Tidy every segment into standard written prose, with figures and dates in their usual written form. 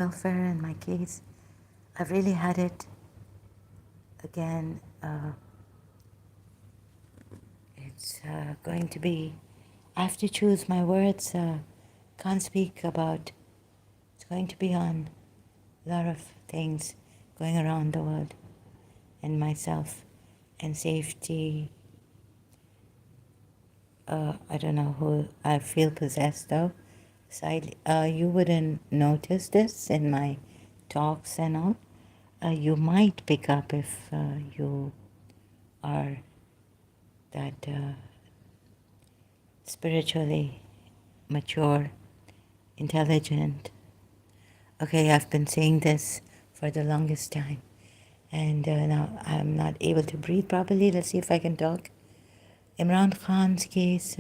welfare in my case. I've really had it again. It's going to be, I have to choose my words, can't speak about, it's going to be on a lot of things going around the world and myself and safety. I don't know who I feel possessed of. So you wouldn't notice this in my talks and all. You might pick up if you are that spiritually mature, intelligent. Okay, I've been saying this for the longest time, and now I'm not able to breathe properly. Let's see if I can talk. Imran Khan's case,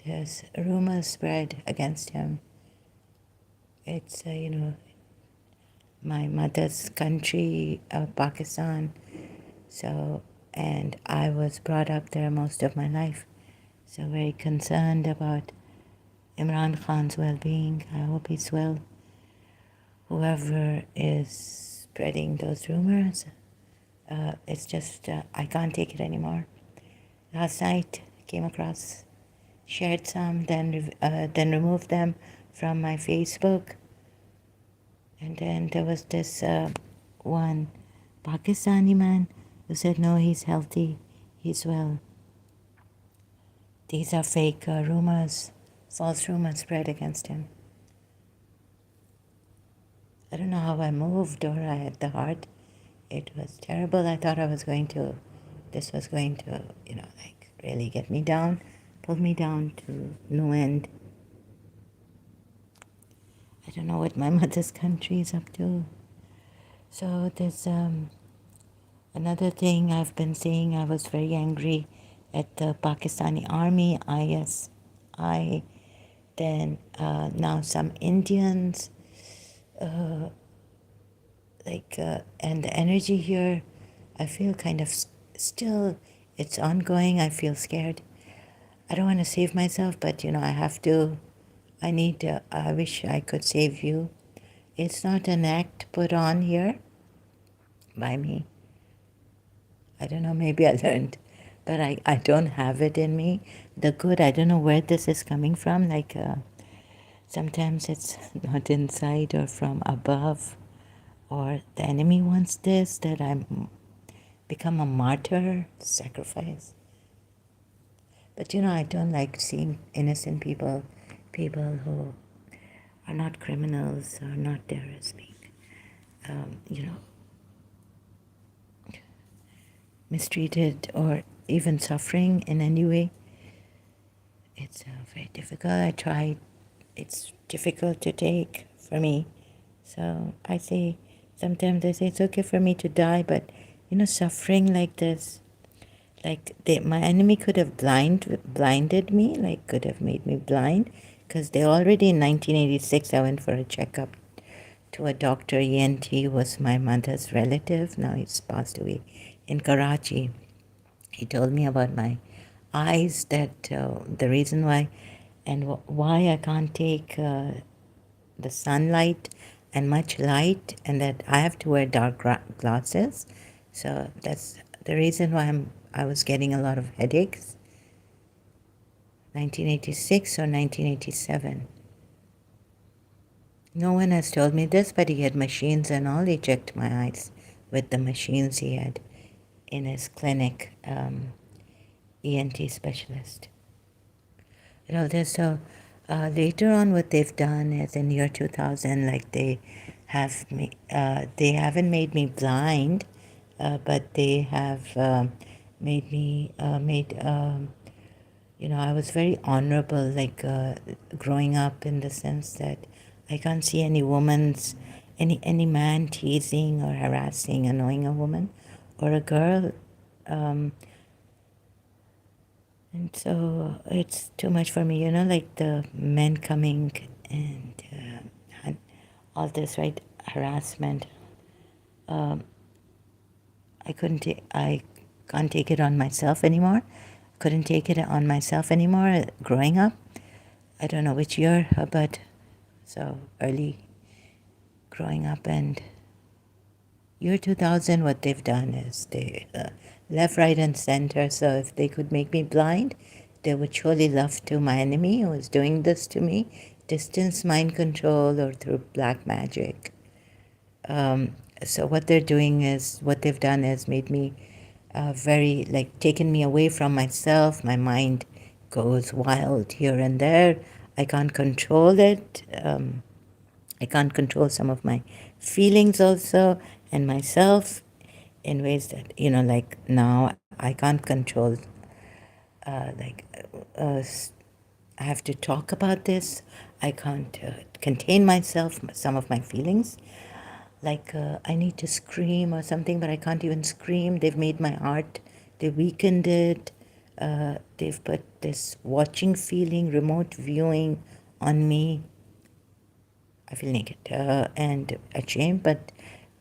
there's rumors spread against him. It's, my mother's country, Pakistan. So, and I was brought up there most of my life. So, very concerned about Imran Khan's well being. I hope he's well. Whoever is spreading those rumors, it's just, I can't take it anymore. Last night, came across, shared some, then removed them from my Facebook. And then there was this one Pakistani man who said, no, he's healthy, he's well. These are fake rumors, false rumors spread against him. I don't know how I moved or I had the heart. It was terrible. I thought this was going to, really get me down, pull me down to no end. I don't know what my mother's country is up to. So there's another thing I've been saying. I was very angry at the Pakistani army, ISI. Then now some Indians, and the energy here, I feel kind of still, it's ongoing. I feel scared. I don't want to save myself, but I have to. I wish I could save you. It's not an act put on here by me. I don't know, maybe I learned, but I don't have it in me. The good, I don't know where this is coming from. Sometimes it's not inside or from above, or the enemy wants this, that I'm become a martyr, sacrifice. But I don't like seeing innocent people who are not criminals, are not terrorists being, mistreated or even suffering in any way. It's very difficult. I tried. It's difficult to take for me. So sometimes I say it's okay for me to die, but suffering like this, my enemy could have blinded me, could have made me blind, because they already in 1986 I went for a checkup to a doctor. ENT was my mother's relative. Now he's passed away in Karachi. He told me about my eyes, that the reason why and why I can't take the sunlight and much light, and that I have to wear dark glasses. So that's the reason why I was getting a lot of headaches. 1986 or 1987. No one has told me this, but he had machines and all. He checked my eyes with the machines he had in his clinic, ENT specialist. There's later on what they've done is in year 2000, they haven't made me blind, but they have made me, I was very honorable, growing up, in the sense that I can't see any man teasing or harassing, annoying a woman or a girl. And so it's too much for me, the men coming and all this, right, harassment. I can't take it on myself anymore. Couldn't take it on myself anymore growing up. I don't know which year, but so early growing up. And year 2000, what they've done is they left, right, and center. So if they could make me blind, they would surely love to my enemy who was doing this to me, distance mind control or through black magic. So what they're doing is, what they've done is made me very, like, taken me away from myself. My mind goes wild here and there. I can't control it. I can't control some of my feelings also and myself in ways that, like now I can't control, like, I have to talk about this. I can't contain myself, some of my feelings. Like I need to scream or something, but I can't even scream. They've made my heart, they weakened it. They've put this watching feeling, remote viewing on me. I feel naked and ashamed. But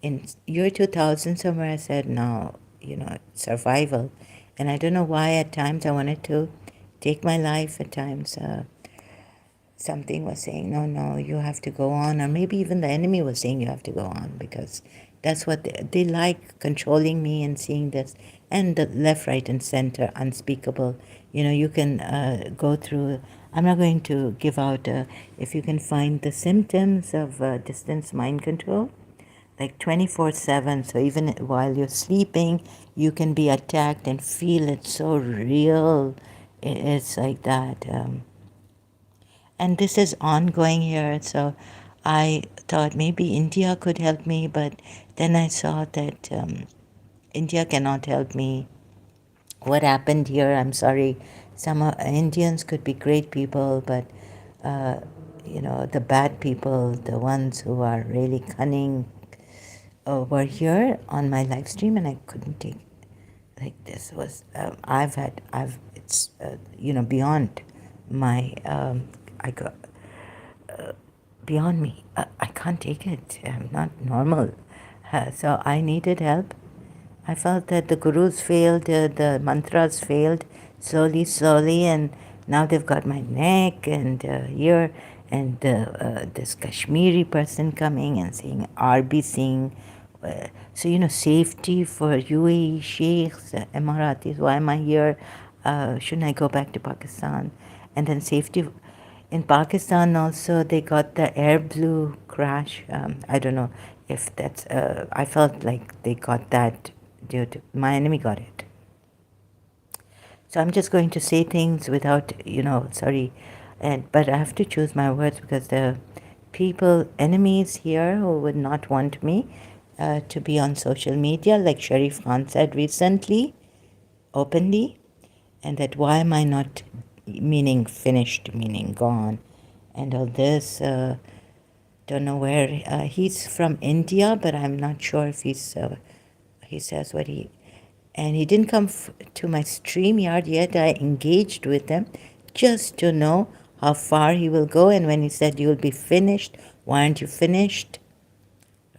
in year 2000, somewhere I said, no, survival. And I don't know why at times I wanted to take my life. At times something was saying, no, no, you have to go on. Or maybe even the enemy was saying you have to go on, because that's what they like, controlling me and seeing this. And the left, right, and center, unspeakable. You can go through. I'm not going to give out, if you can find the symptoms of distance mind control, like 24/7. So even while you're sleeping, you can be attacked and feel it so real. It's like that. And this is ongoing here. So I thought maybe India could help me, but then I saw that India cannot help me. What happened here, I'm sorry, some Indians could be great people, but the bad people, the ones who are really cunning, were here on my live stream, and I couldn't take. Like, this was it's beyond my I got beyond me. I can't take it. I'm not normal. So I needed help. I felt that the gurus failed, the mantras failed slowly, slowly, and now they've got my neck and here, and this Kashmiri person coming and saying RB Singh. So, safety for UAE sheikhs, Emiratis. Why am I here? Shouldn't I go back to Pakistan? And then safety in Pakistan also, they got the Air Blue crash. I don't know if that's, I felt like they got that due to, my enemy got it. So I'm just going to say things without, sorry, but I have to choose my words, because the people, enemies here who would not want me to be on social media, like Sharif Khan said recently, openly, and that why am I not, meaning finished, meaning gone, and all this. Don't know where he's from, India, but I'm not sure if he says what and he didn't come to my stream yard yet. I engaged with him just to know how far he will go, and when he said you'll be finished, why aren't you finished,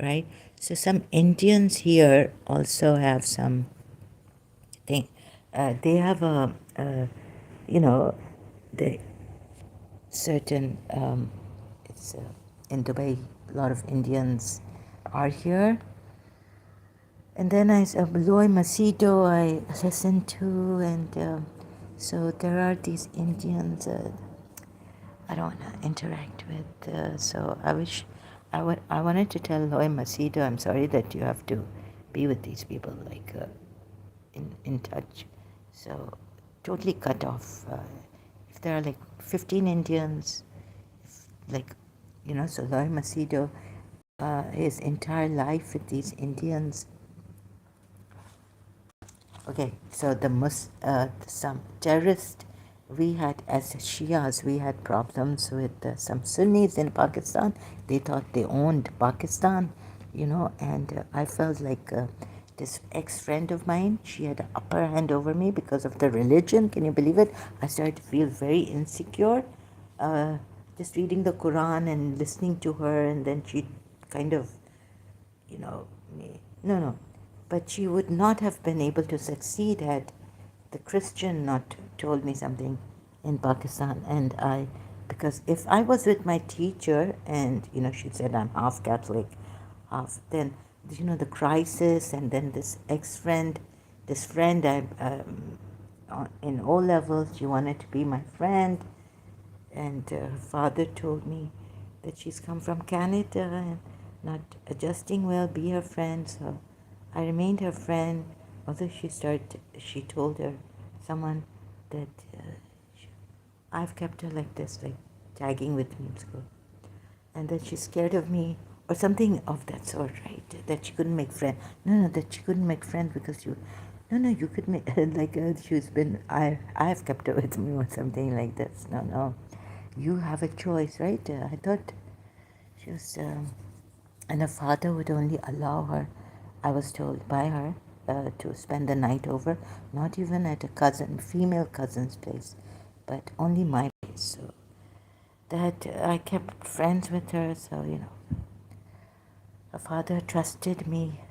right? So some Indians here also have some thing. They have they certain, it's in Dubai, a lot of Indians are here. And then Loy Macedo I listened to, and so there are these Indians I don't want to interact with. So I wish, I wanted to tell Loy Macedo, I'm sorry that you have to be with these people, like in touch. So totally cut off. If there are like 15 Indians, like, so Loy Macedo, his entire life with these Indians. Okay, so some terrorist, we had, as Shias, we had problems with some Sunnis in Pakistan. They thought they owned Pakistan, and I felt like this ex-friend of mine, she had an upper hand over me because of the religion. Can you believe it? I started to feel very insecure, just reading the Quran and listening to her, and then she kind of, no, but she would not have been able to succeed had the Christian not told me something in Pakistan. And I Because if I was with my teacher and, she said I'm half Catholic, half, then, the crisis, and then this friend in O levels, she wanted to be my friend, and her father told me that she's come from Canada and not adjusting well, be her friend. So I remained her friend, although she told her someone that I've kept her like this, like tagging with me in school, and that she's scared of me or something of that sort, right? That she couldn't make friends. No, that she couldn't make friends because you. No, you could make like she's been. I've kept her with me or something like this. No, you have a choice, right? I thought she was, and her father would only allow her. I was told by her to spend the night over, not even at a female cousin's place, but only my place. So that I kept friends with her. So her father trusted me.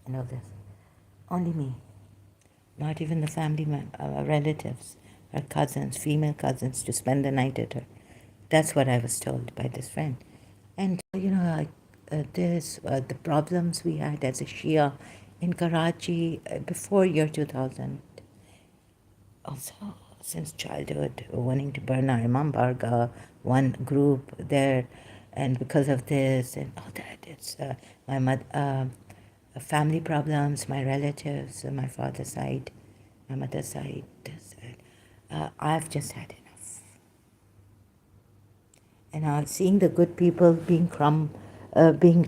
You know this, only me, not even the relatives, her cousins, female cousins, to spend the night at her. That's what I was told by this friend. And the problems we had as a Shia in Karachi before year 2000, also since childhood, wanting to burn our Imam Barga, one group there, and because of this and all that, it's my family problems, my relatives, my father's side, my mother's side. I've just had enough. And seeing the good people being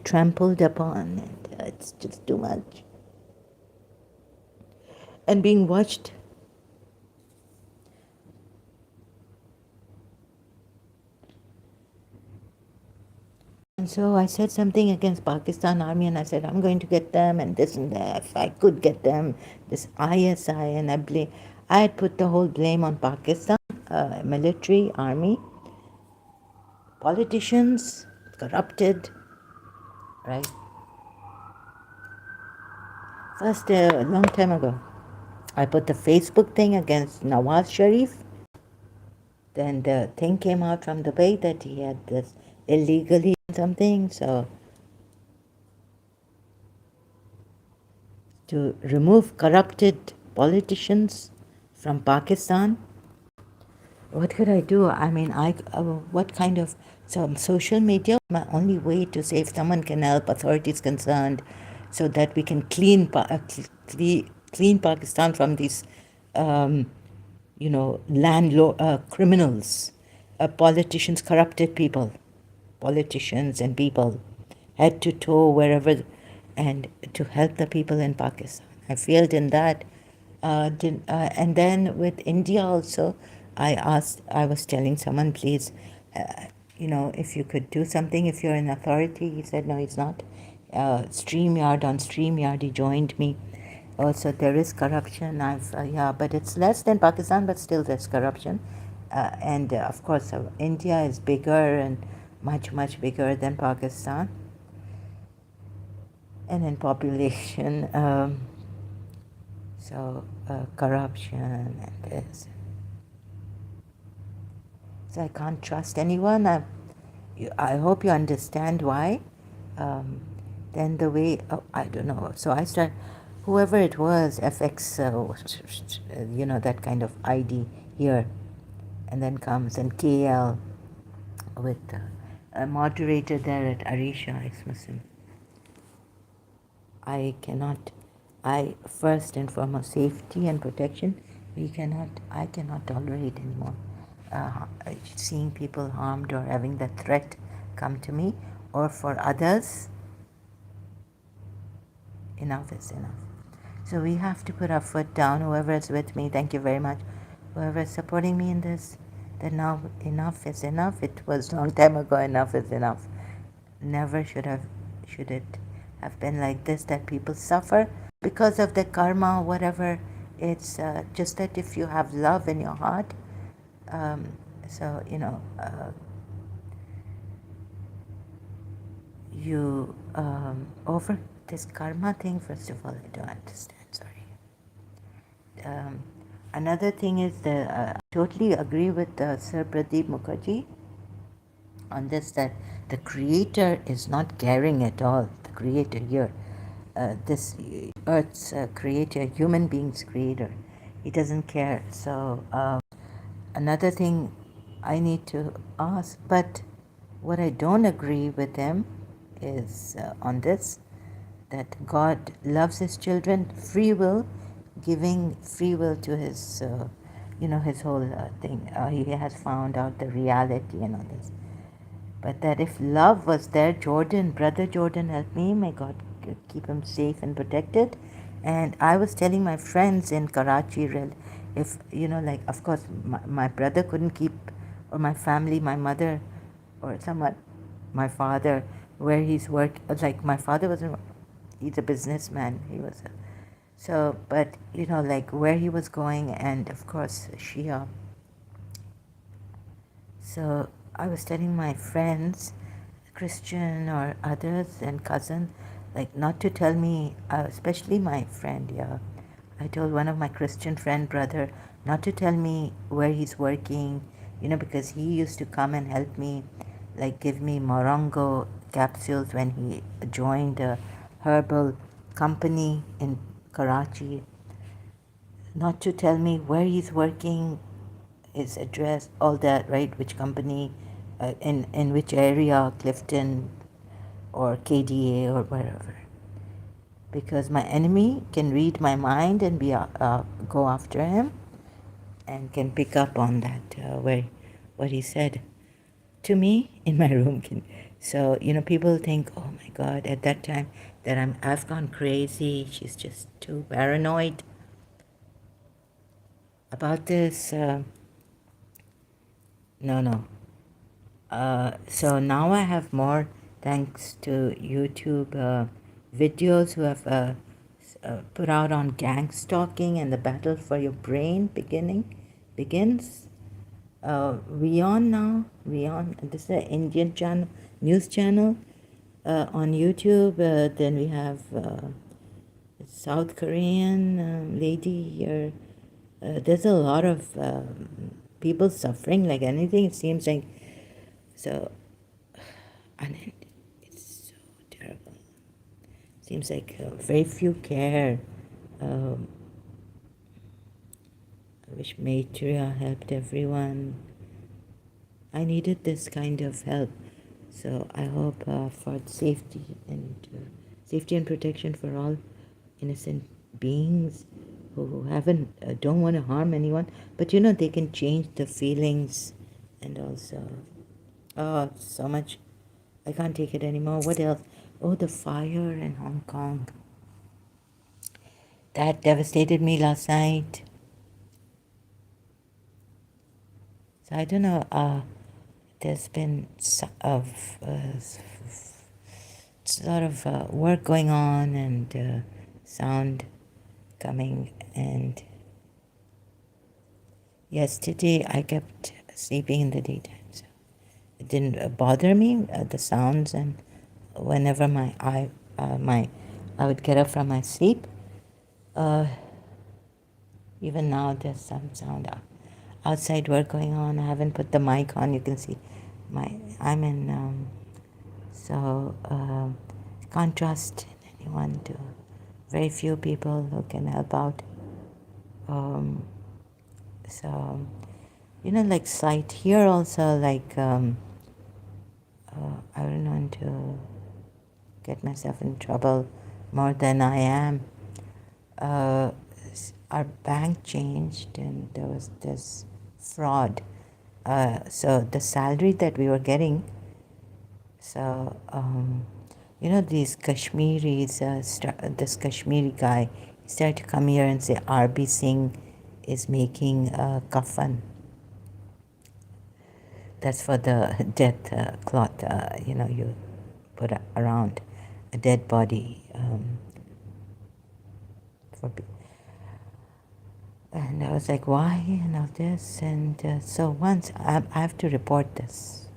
trampled upon, it's just too much. And being watched. And so I said something against Pakistan Army, and I said, I'm going to get them, and this and that. If I could get them, this ISI, and I had put the whole blame on Pakistan, military, army, politicians, corrupted, right? First, a long time ago, I put the Facebook thing against Nawaz Sharif. Then the thing came out from Dubai that he had this illegally something, so to remove corrupted politicians from Pakistan. What could I do? I mean, what kind of social media? My only way to say if someone can help, authorities concerned, so that we can clean Pakistan from these, landlord criminals, politicians, corrupted people, politicians and people, head to toe wherever, and to help the people in Pakistan. I failed in that. And then with India also, I was telling someone, please, if you could do something, if you're in authority. He said, no, he's not. On StreamYard, he joined me. Also, there is corruption. But it's less than Pakistan, but still there's corruption. And of course, India is bigger and much, much bigger than Pakistan. And in population, corruption and this. So I can't trust anyone. I hope you understand why. Um, then the way, I don't know. So I start, whoever it was, FX, that kind of ID here. And then comes, and KL with a moderator there at Arisha, ex-Muslim. First and foremost, safety and protection, I cannot tolerate anymore. Seeing people harmed or having the threat come to me or for others, enough is enough. So we have to put our foot down. Whoever is with me, thank you very much. Whoever is supporting me in this, that now enough is enough. It was a long time ago, enough is enough. Never should it have been like this, that people suffer because of the karma, whatever. It's just that if you have love in your heart, you over this karma thing. First of all, I don't understand. Sorry. Another thing is that I totally agree with Sir Pradeep Mukherjee on this, that the creator is not caring at all. The creator here, this earth's creator, human beings creator, he doesn't care. So another thing I need to ask, but what I don't agree with him is on this, that God loves his children, free will, giving free will to his, his whole thing. He has found out the reality and all this. But that if love was there, Jordan, brother Jordan, help me, may God keep him safe and protected. And I was telling my friends in Karachi, if, like, of course, my brother couldn't keep, or my family, my mother, or someone, my father, where he's like my father wasn't, he's a businessman, he was a, so, but, like where he was going, and of course, Shia. So I was telling my friends, Christian or others and cousins, like not to tell me, especially my friend, yeah. I told one of my Christian friend brother not to tell me where he's working, because he used to come and help me, like give me morongo capsules when he joined a herbal company in Karachi. Not to tell me where he's working, his address, all that, right? Which company, in which area, Clifton or KDA or wherever. Because my enemy can read my mind and go after him, and can pick up on that, where what he said to me in my room. So people think, oh my God, at that time that I've gone crazy. She's just too paranoid about this. No. So now I have more, thanks to YouTube videos who have put out on gang stalking and the battle for your brain begins. WION now, WION, this is an Indian channel, news channel on YouTube. Then we have South Korean lady here. There's a lot of people suffering like anything, it seems like. So, and it's so terrible. Seems like very few care. Um, I wish Maitreya helped everyone. I needed this kind of help. So I hope for safety and protection for all innocent beings who haven't don't want to harm anyone, but they can change the feelings, and also, oh, so much. I can't take it anymore. What else? Oh, the fire in Hong Kong. That devastated me last night. So I don't know. There's been a lot of work going on, and sound coming. And yesterday I kept sleeping in the daytime, so it didn't bother me, the sounds. And whenever I would get up from my sleep, even now there's some sound outside work going on. I haven't put the mic on. You can see I'm in, so can't trust anyone. To very few people who can help out. So like sight here also, like I don't want to get myself in trouble more than I am. Our bank changed, and there was this fraud. So the salary that we were getting, so these Kashmiris, this Kashmiri guy, he started to come here and say R.B. Singh is making a kafan. That's for the death cloth, you put around a dead body. And I was like, why? And all this. And so once, I have to report this.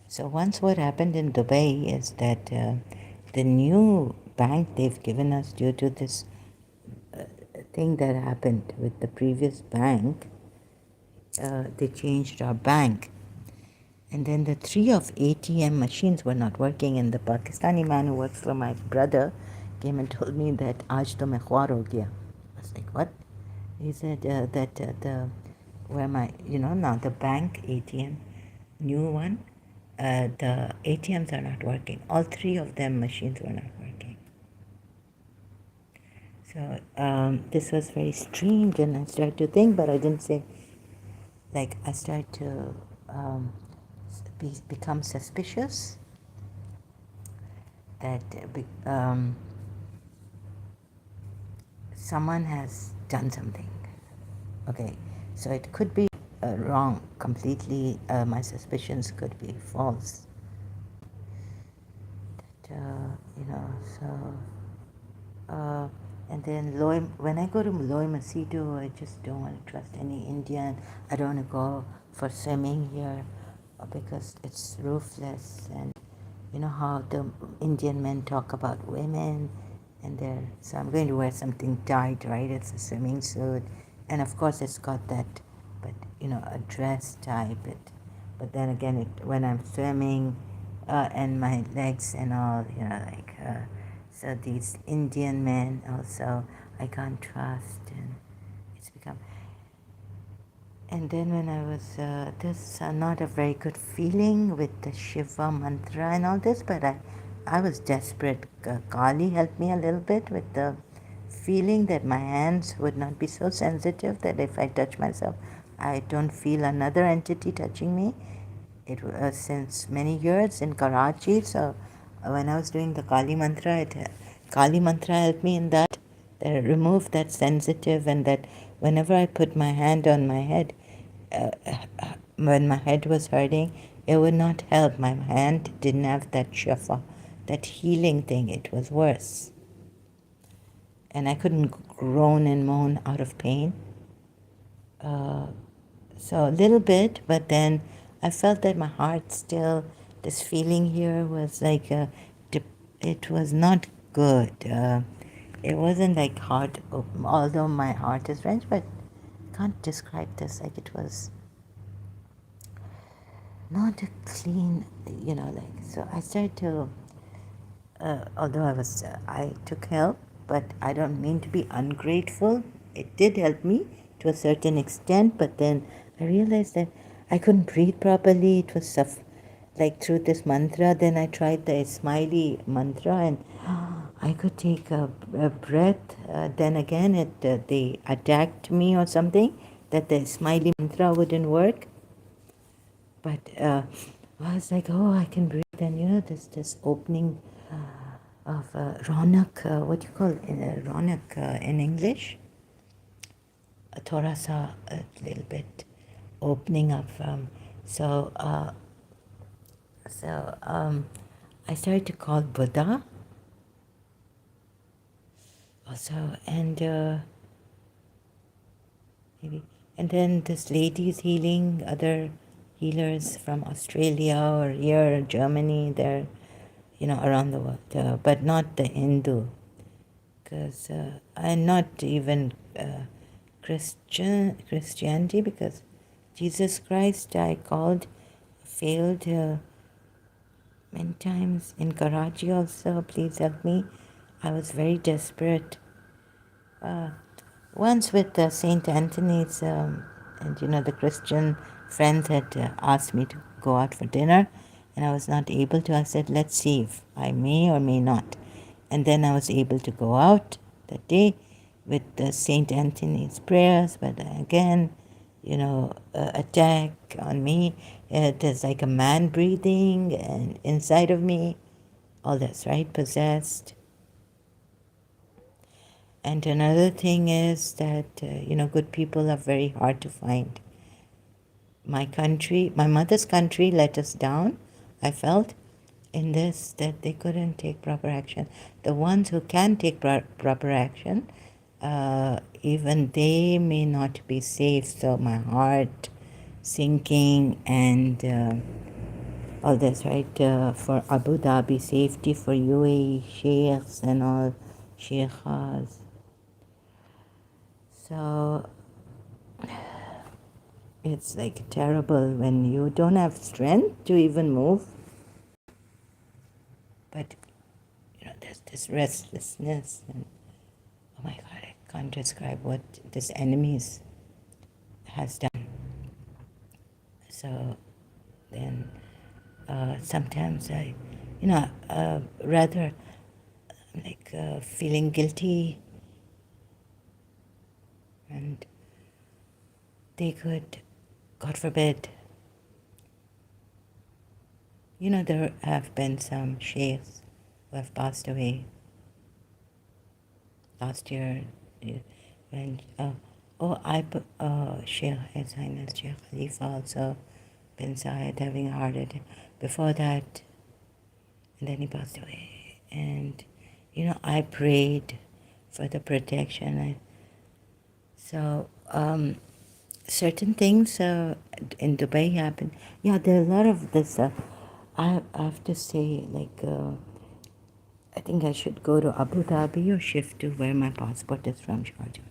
So once what happened in Dubai is that the new bank they've given us, due to this thing that happened with the previous bank. They changed our bank. And then the 3 of ATM machines were not working, and the Pakistani man who works for my brother came and told me that aaj to main khwar ho gaya. I was like, what? He said that where my, now the bank ATM, new one, the ATMs are not working. All 3 of them machines were not working. So this was very strange, and I started to think, but I didn't say, like, I started to become suspicious that someone has done something. Okay, so it could be wrong completely. My suspicions could be false. So and then when I go to Loy Masitu, I just don't want to trust any Indian. I don't want to go for swimming here because it's roofless, and you know how the Indian men talk about women, and so I'm going to wear something tight, right? It's a swimming suit, and of course it's got that, but a dress type. But then again, when I'm swimming, and my legs and all, so these Indian men also I can't trust, and it's become. And then when I was, this not a very good feeling with the Shiva mantra and all this, but I was desperate. Kali helped me a little bit with the feeling that my hands would not be so sensitive that if I touch myself, I don't feel another entity touching me. It was since many years in Karachi, so when I was doing the Kali mantra, Kali mantra helped me in that remove that sensitive, and that whenever I put my hand on my head, when my head was hurting, it would not help. My hand didn't have that shafa, that healing thing. It was worse. And I couldn't groan and moan out of pain. So a little bit, but then I felt that my heart still, this feeling here was like, it was not good. It wasn't like heart, although my heart is wrenched, but I can't describe this. Like it was not a clean, so I started to, although I took help, but I don't mean to be ungrateful. It did help me to a certain extent, but then I realized that I couldn't breathe properly. It was like through this mantra. Then I tried the smiley mantra, and I could take a breath. Then again, they attacked me or something, that the smiley mantra wouldn't work. But I was like, oh, I can breathe. And this opening of Ronak, what do you call it? Ronak in English? Thoda sa, a little bit opening of. So I started to call Buddha also, and maybe, and then this lady is healing other healers from Australia or here, Germany, there, around the world, but not the Hindu, because I'm not even Christianity, because Jesus Christ I called, failed many times in Karachi also. Please help me. I was very desperate. Once with Saint Anthony's, and the Christian friends had asked me to go out for dinner, and I was not able to. I said, let's see if I may or may not. And then I was able to go out that day with Saint Anthony's prayers, but again, attack on me. There's like a man breathing and inside of me, all this, right? Possessed. And another thing is that, good people are very hard to find. My country, my mother's country let us down, I felt, in this, that they couldn't take proper action. The ones who can take proper action, even they may not be safe. So my heart sinking, and all this, right? For Abu Dhabi safety, for UAE sheikhs and all sheikhas. So it's like terrible when you don't have strength to even move. But, there's this restlessness and, oh my God, I can't describe what this enemy has done. So then sometimes I, rather like feeling guilty, and they could, God forbid, there have been some sheikhs who have passed away last year. When Sheikh His Highness Sheikh Khalifa also bin Zayed having a heart attack. Before that, and then he passed away. And I prayed for the protection. So certain things in Dubai happen. Yeah, there are a lot of this. I have to say, like, I think I should go to Abu Dhabi or shift to where my passport is from, Sharjah.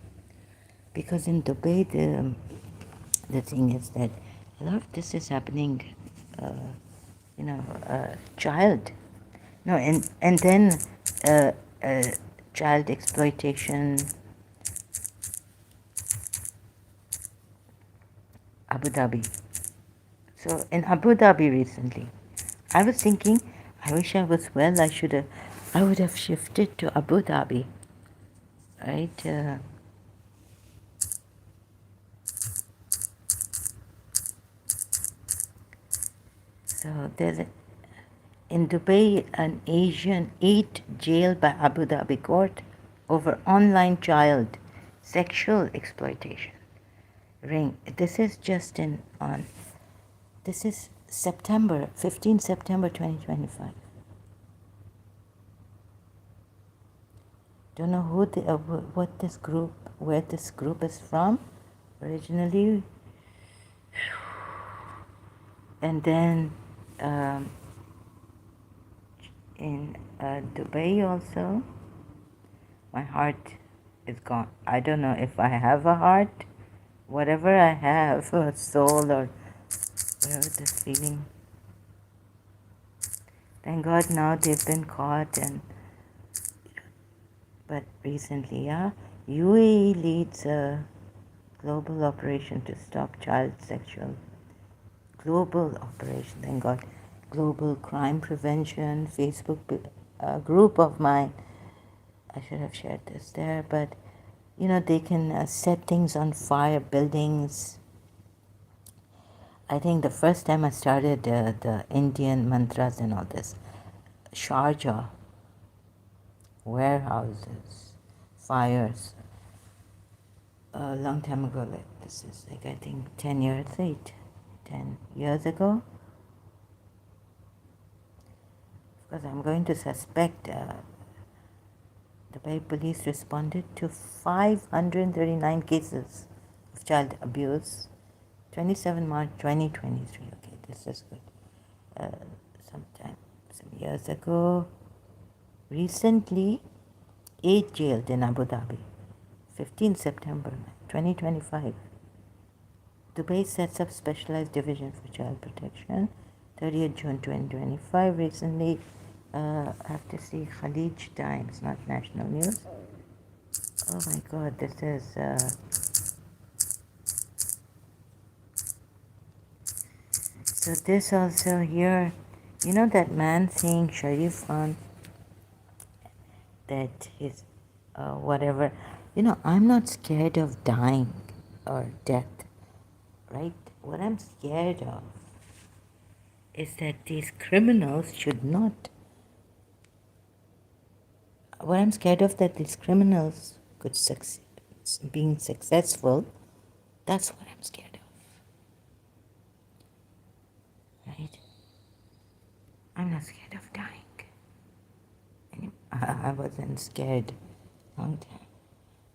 Because in Dubai, the thing is that a lot of this is happening, child. No, and then uh, uh, child exploitation, Abu Dhabi. So in Abu Dhabi recently, I was thinking, I wish I was well. I would have shifted to Abu Dhabi, right? So there's in Dubai, an Asian 8 jailed by Abu Dhabi court over online child sexual exploitation ring. This is just this is September, 15 September 2025. Don't know what this group, where this group is from originally. And then um, in Dubai also, my heart is gone. I don't know if I have a heart, whatever I have, a soul or whatever this feeling. Thank God now they've been caught, but recently, yeah, UAE leads a global operation to stop child sexual. Global operation, thank God. Global crime prevention, Facebook group of mine. I should have shared this there, but they can set things on fire, buildings. I think the first time I started the Indian mantras and all this, Sharjah, warehouses, fires, a long time ago, like this is like I think 10 years ago. Because I'm going to suspect the Bay police responded to 539 cases of child abuse, 27 March 2023. Okay, this is good. Some years ago. Recently, 8 jailed in Abu Dhabi, 15 September 2025. Dubai sets up specialized division for child protection, 30th June 2025. Recently, I have to see Khalij Times, not national news. Oh my God, this is... so this also here, that man saying Sharif Khan, that his whatever, I'm not scared of dying or death, right? What I'm scared of is that these criminals should not. What I'm scared of that these criminals could succeed, being successful. That's what I'm scared of, right? I'm not scared of dying. I wasn't scared long time.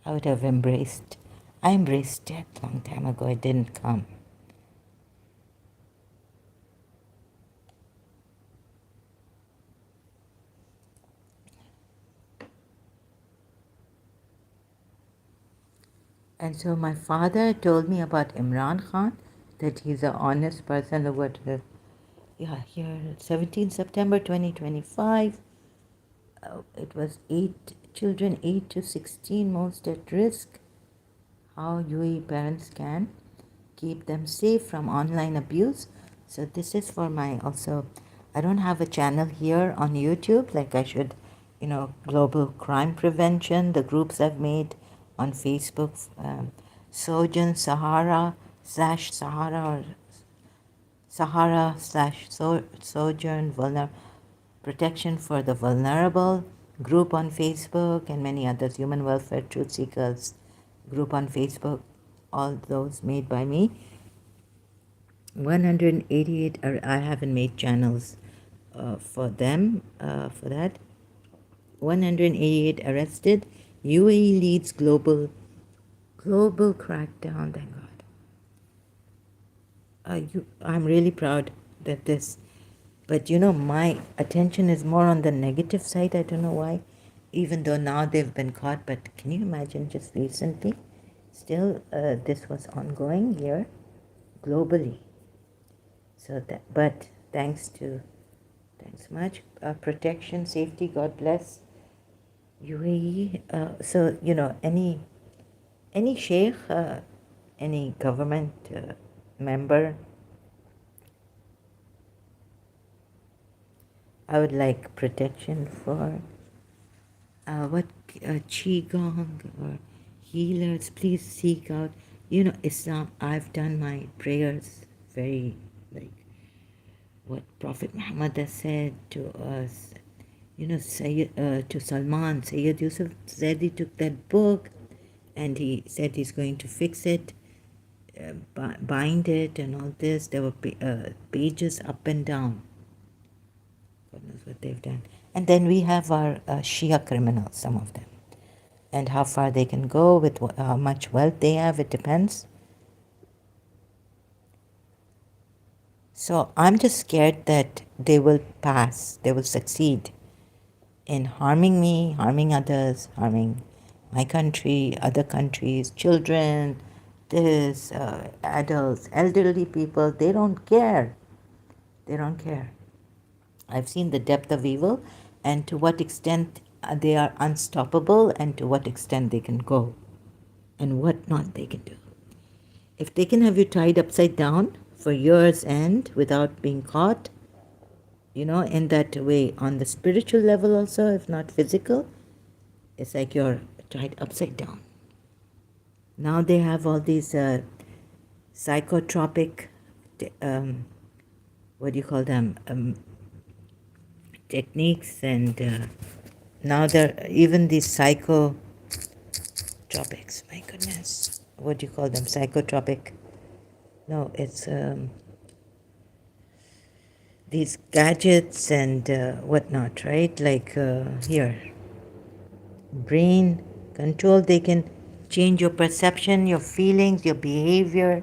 I would have embraced. I embraced death long time ago. It didn't come. And so my father told me about Imran Khan, that he's an honest person. What, yeah, here, 17 September 2025. It was 8 children, 8 to 16 most at risk. How UAE parents can keep them safe from online abuse. So this is for my also, I don't have a channel here on YouTube like I should, global crime prevention, the groups I've made on Facebook, Sojourn Sahara slash Sahara or Sahara slash Sojourn Protection for the Vulnerable group on Facebook, and many others, Human Welfare Truth Seekers group on Facebook, all those made by me. 188 are, I haven't made channels for them, for that. 188 arrested. UAE leads global crackdown, thank God. I'm really proud that this, but my attention is more on the negative side. I don't know why, even though now they've been caught. But can you imagine just recently, still this was ongoing here globally. So that, but thanks much, protection, safety, God bless UAE. So any sheikh, any government member, I would like protection for what qigong or healers. Please seek out. Islam. I've done my prayers very like what Prophet Muhammad has said to us. To Salman, Sayyid Yusuf said he took that book and he said he's going to fix it, bind it, and all this. There were pages up and down. God knows what they've done. And then we have our Shia criminals, some of them. And how far they can go with how much wealth they have, it depends. So I'm just scared that they will pass, they will succeed in harming me, harming others, harming my country, other countries, children, adults, elderly people. They don't care. They don't care. I've seen the depth of evil and to what extent they are unstoppable and to what extent they can go and what not they can do. If they can have you tied upside down for years and without being caught, in that way, on the spiritual level also, if not physical, it's like you're tied upside down. Now they have all these psychotropic, what do you call them, techniques, and now they're even these psychotropics, my goodness, what do you call them, psychotropic, no, it's these gadgets and whatnot, right? Like here, brain control. They can change your perception, your feelings, your behavior.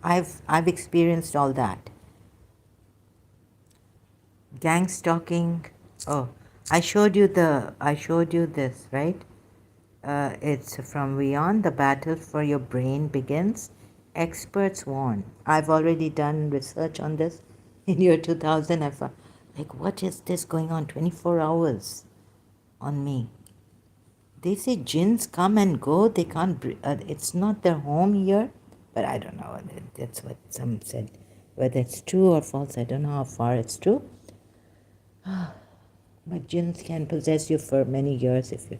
I've experienced all that. Gang stalking. Oh, I showed you this, right? It's from Beyond. The battle for your brain begins. Experts warn. I've already done research on this. In year 2000, I found, like, what is this going on 24 hours on me? They say jinns come and go. They can't, it's not their home here. But I don't know. That's what some said. Whether it's true or false, I don't know how far it's true. But jinns can possess you for many years if you,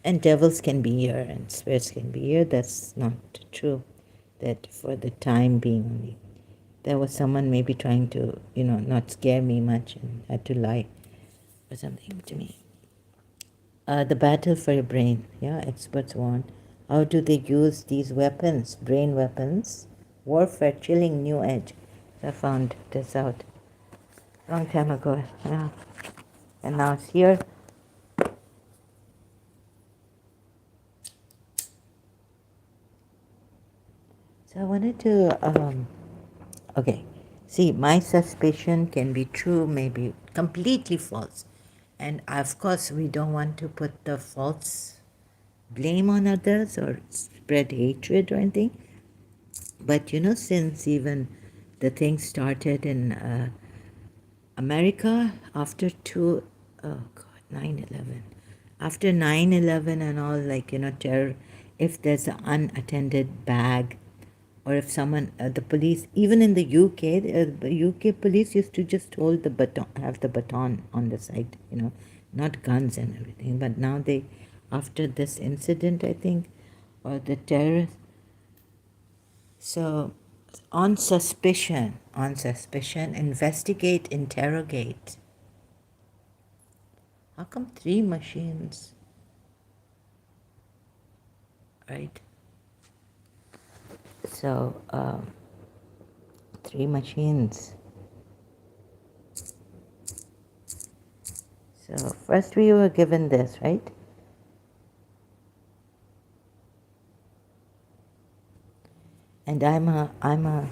and devils can be here and spirits can be here. That's not true. That for the time being only. There was someone maybe trying to, not scare me much and had to lie or something to me. The battle for your brain. Yeah, experts warn. How do they use these weapons, brain weapons? Warfare, chilling new edge. I found this out long time ago. Yeah. And now it's here. So I wanted to, okay, see, my suspicion can be true, maybe completely false. And of course, we don't want to put the false blame on others or spread hatred or anything. But since even the thing started in America after oh God, 9/11. After 9/11 and all, like, terror, if there's an unattended bag, or if someone, the police, even in the UK, the UK police used to just hold the baton, have the baton on the side, not guns and everything. But now after this incident, I think, or the terrorist, so on suspicion, investigate, interrogate. How come three machines, right? So, three machines. So first we were given this, right? And I'm a,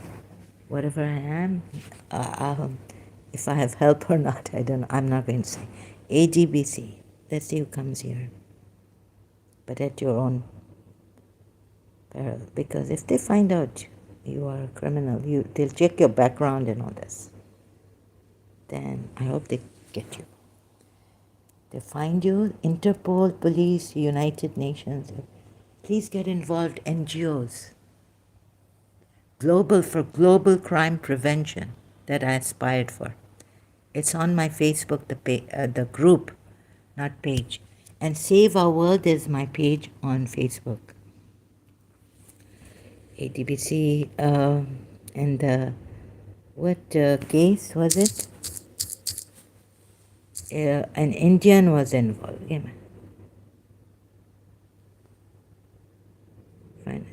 whatever I am, if I have help or not, I don't know. I'm not going to say. AGBC. Let's see who comes here. But at your own peril. Because if they find out you are a criminal, they'll check your background and all this. Then I hope they get you. They find you, Interpol, police, United Nations. Please get involved, NGOs. For global crime prevention that I aspired for. It's on my Facebook, the group, not page. And Save Our World is my page on Facebook. ATBC, and what case was it? An Indian was involved. Yeah, man. Financial.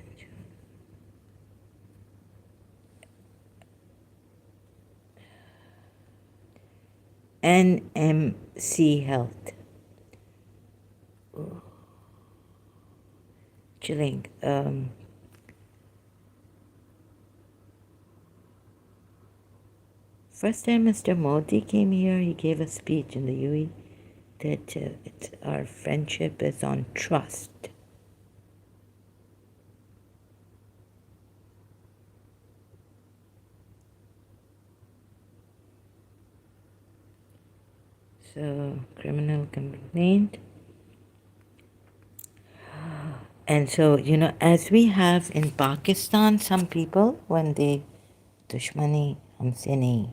NMC Health. Oh. Chilling. First time Mr. Modi came here, he gave a speech in the UE that our friendship is on trust. So, criminal complaint. And so, as we have in Pakistan, some people, when they, dushmani, humse nahi,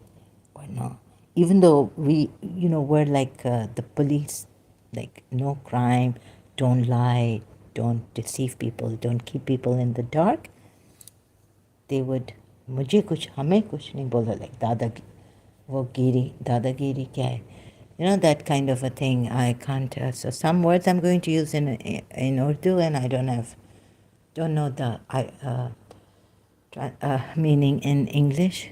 or no, even though we're like the police, like no crime, don't lie, don't deceive people, don't keep people in the dark, they would, मुझे कुछ हमें कुछ नहीं बोला, like दादागिरी क्या है, that kind of a thing. I can't. So some words I'm going to use in Urdu, and I don't know the meaning in English.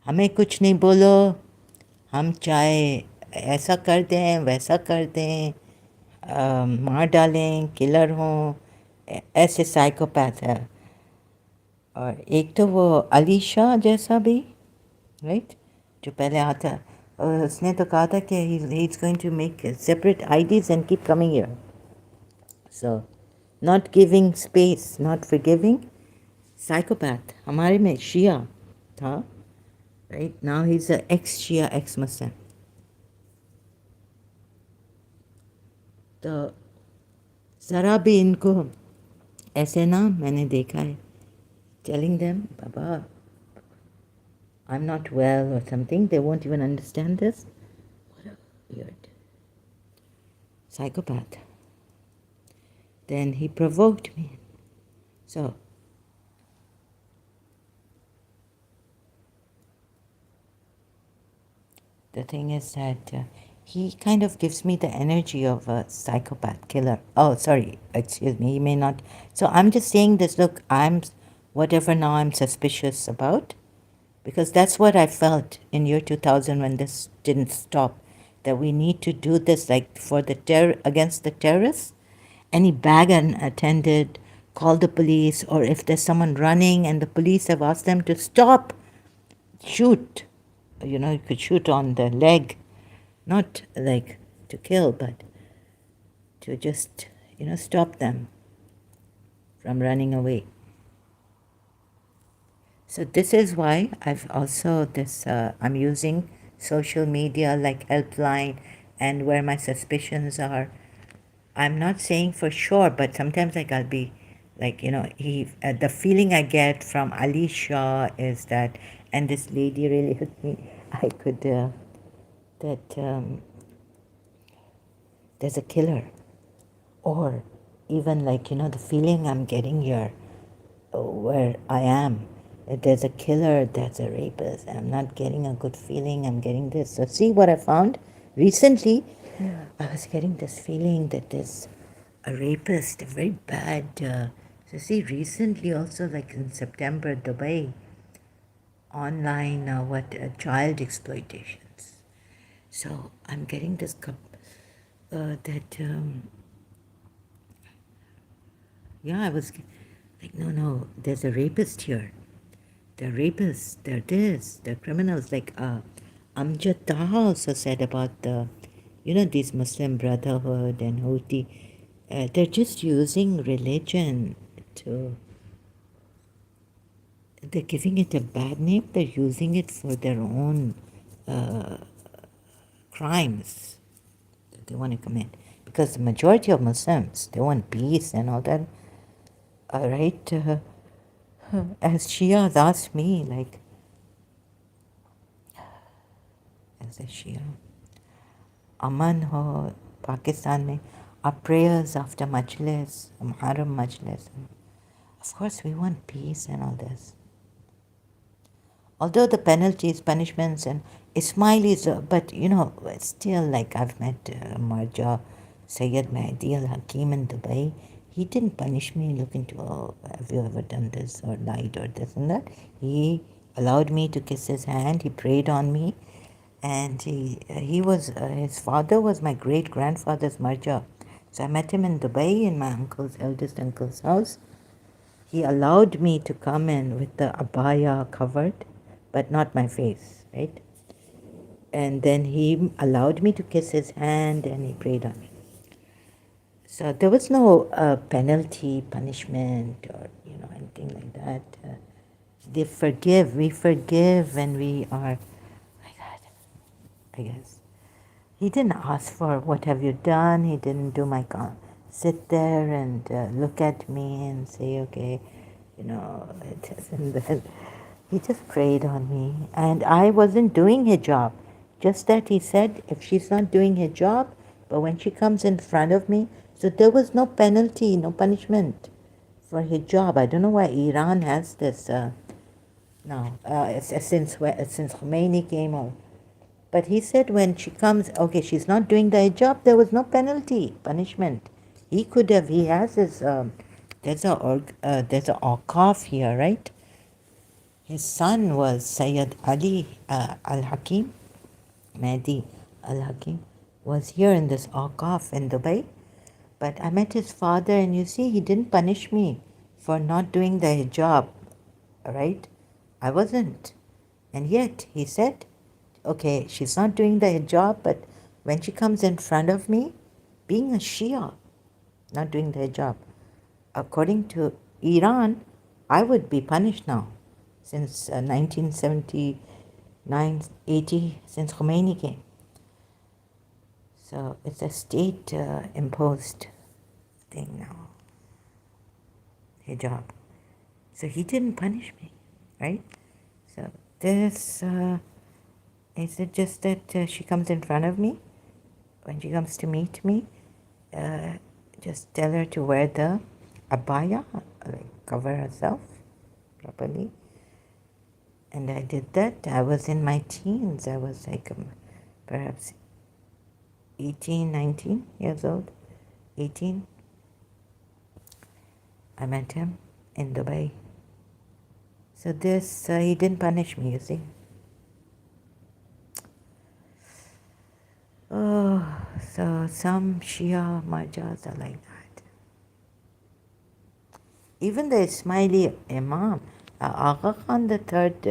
हमें कुछ नहीं बोलो, हम चाहे ऐसा कर दें, वैसा कर दें, मार डालें, किलर हों, ऐसे साइकोपैथ है. और एक तो वो अली शाह जैसा भी, राइट, जो पहले आता, उसने तो कहा था कि he is going to make separate IDs and keep coming here. So, not giving space, not forgiving, psychopath. हमारे में Shia था, right? Now he's an ex-Shia, ex-Muslim. तो ज़रा भी इनको ऐसे ना मैंने देखा है, telling them, Baba, I'm not well or something, they won't even understand this. What a weird psychopath. Then he provoked me. So, the thing is that he kind of gives me the energy of a psychopath killer. Oh, sorry, excuse me, he may not. So I'm just saying this, look, whatever now I'm suspicious about, because that's what I felt in year 2000 when this didn't stop, that we need to do this, like for against the terrorists. Any bag unattended, call the police, or if there's someone running and the police have asked them to stop, shoot. You could shoot on the leg, not like to kill, but to just, stop them from running away. So this is why I'm using social media like Helpline and where my suspicions are. I'm not saying for sure, but sometimes like I'll be like, the feeling I get from Ali Shah is that, and this lady really hit me, I could, that there's a killer. Or even like, the feeling I'm getting here, where I am, that there's a killer, there's a rapist. I'm not getting a good feeling, I'm getting this. So see what I found? Recently, I was getting this feeling that there's a rapist, a very bad. So see, recently also, like in September, Dubai, online, child exploitations. So I'm getting this that. Yeah, I was like, no, there's a rapist here. They're rapists, they're this, they're criminals. Like Amjad Taha also said about these Muslim Brotherhood and Houthi. They're just using religion they're giving it a bad name, they're using it for their own crimes that they want to commit. Because the majority of Muslims, they want peace and all that. All right. As Shia asked me, like, as a Shia, अमन हो पाकिस्तान में, our prayers after Majlis, Muharram Majlis. Of course, we want peace and all this. Although the penalties, punishments, and Ismailis, but still, like I've met Marja Sayyid Mahdi al Hakim in Dubai. He didn't punish me, look into, have you ever done this or lied or this and that. He allowed me to kiss his hand, he prayed on me, and his father was my great grandfather's marja. So I met him in Dubai in my eldest uncle's house. He allowed me to come in with the abaya covered, but not my face, right? And then he allowed me to kiss his hand and he prayed on me. So there was no penalty, punishment, or anything like that. We forgive when we are. My God, I guess. He didn't ask for what have you done. He didn't do my sit there and look at me and say, okay, and then he just prayed on me. And I wasn't doing hijab. Just that he said, if she's not doing hijab, but when she comes in front of me, so there was no penalty, no punishment for hijab. I don't know why Iran has this now, since Khomeini came out. But he said when she comes, okay, she's not doing the hijab, there was no penalty, punishment. He could have, he has his, there's a awqaf here, right? His son was Sayyid Ali al-Hakim, Mahdi al-Hakim, was here in this awqaf in Dubai. But I met his father and you see, he didn't punish me for not doing the hijab, right? I wasn't. And yet he said, okay, she's not doing the hijab, but when she comes in front of me, being a Shia, not doing the hijab, according to Iran, I would be punished now since 1979, 80, since Khomeini came. So it's a state imposed thing now, hijab. So he didn't punish me, right? So this, is it just that she comes in front of me? When she comes to meet me, just tell her to wear the abaya, like cover herself properly. And I did that. I was in my teens. I was like perhaps 18, 19 years old. 18. I met him in Dubai. So this, he didn't punish me, you see. Oh, so some Shia Marjas are like that. Even the Ismaili Imam, Agha Khan the third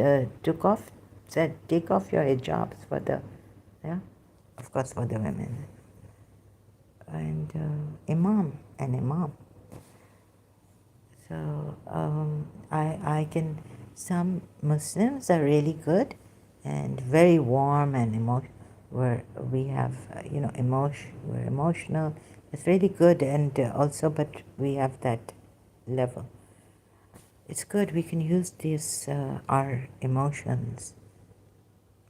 said, take off your hijabs for the, yeah, of course for the women. and an imam. So I can. Some Muslims are really good and very warm and where we have we're emotional. It's really good, and also, but we have that level. It's good. We can use these our emotions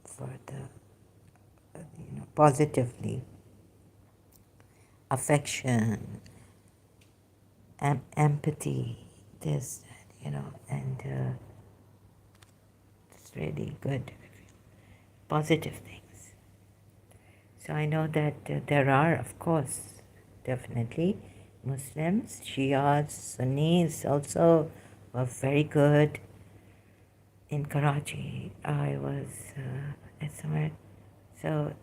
for the positively, affection, empathy, this, and it's really good, positive things. So I know that there are, of course, definitely Muslims, Shias, Sunnis also were very good. In Karachi, I was at somewhere. So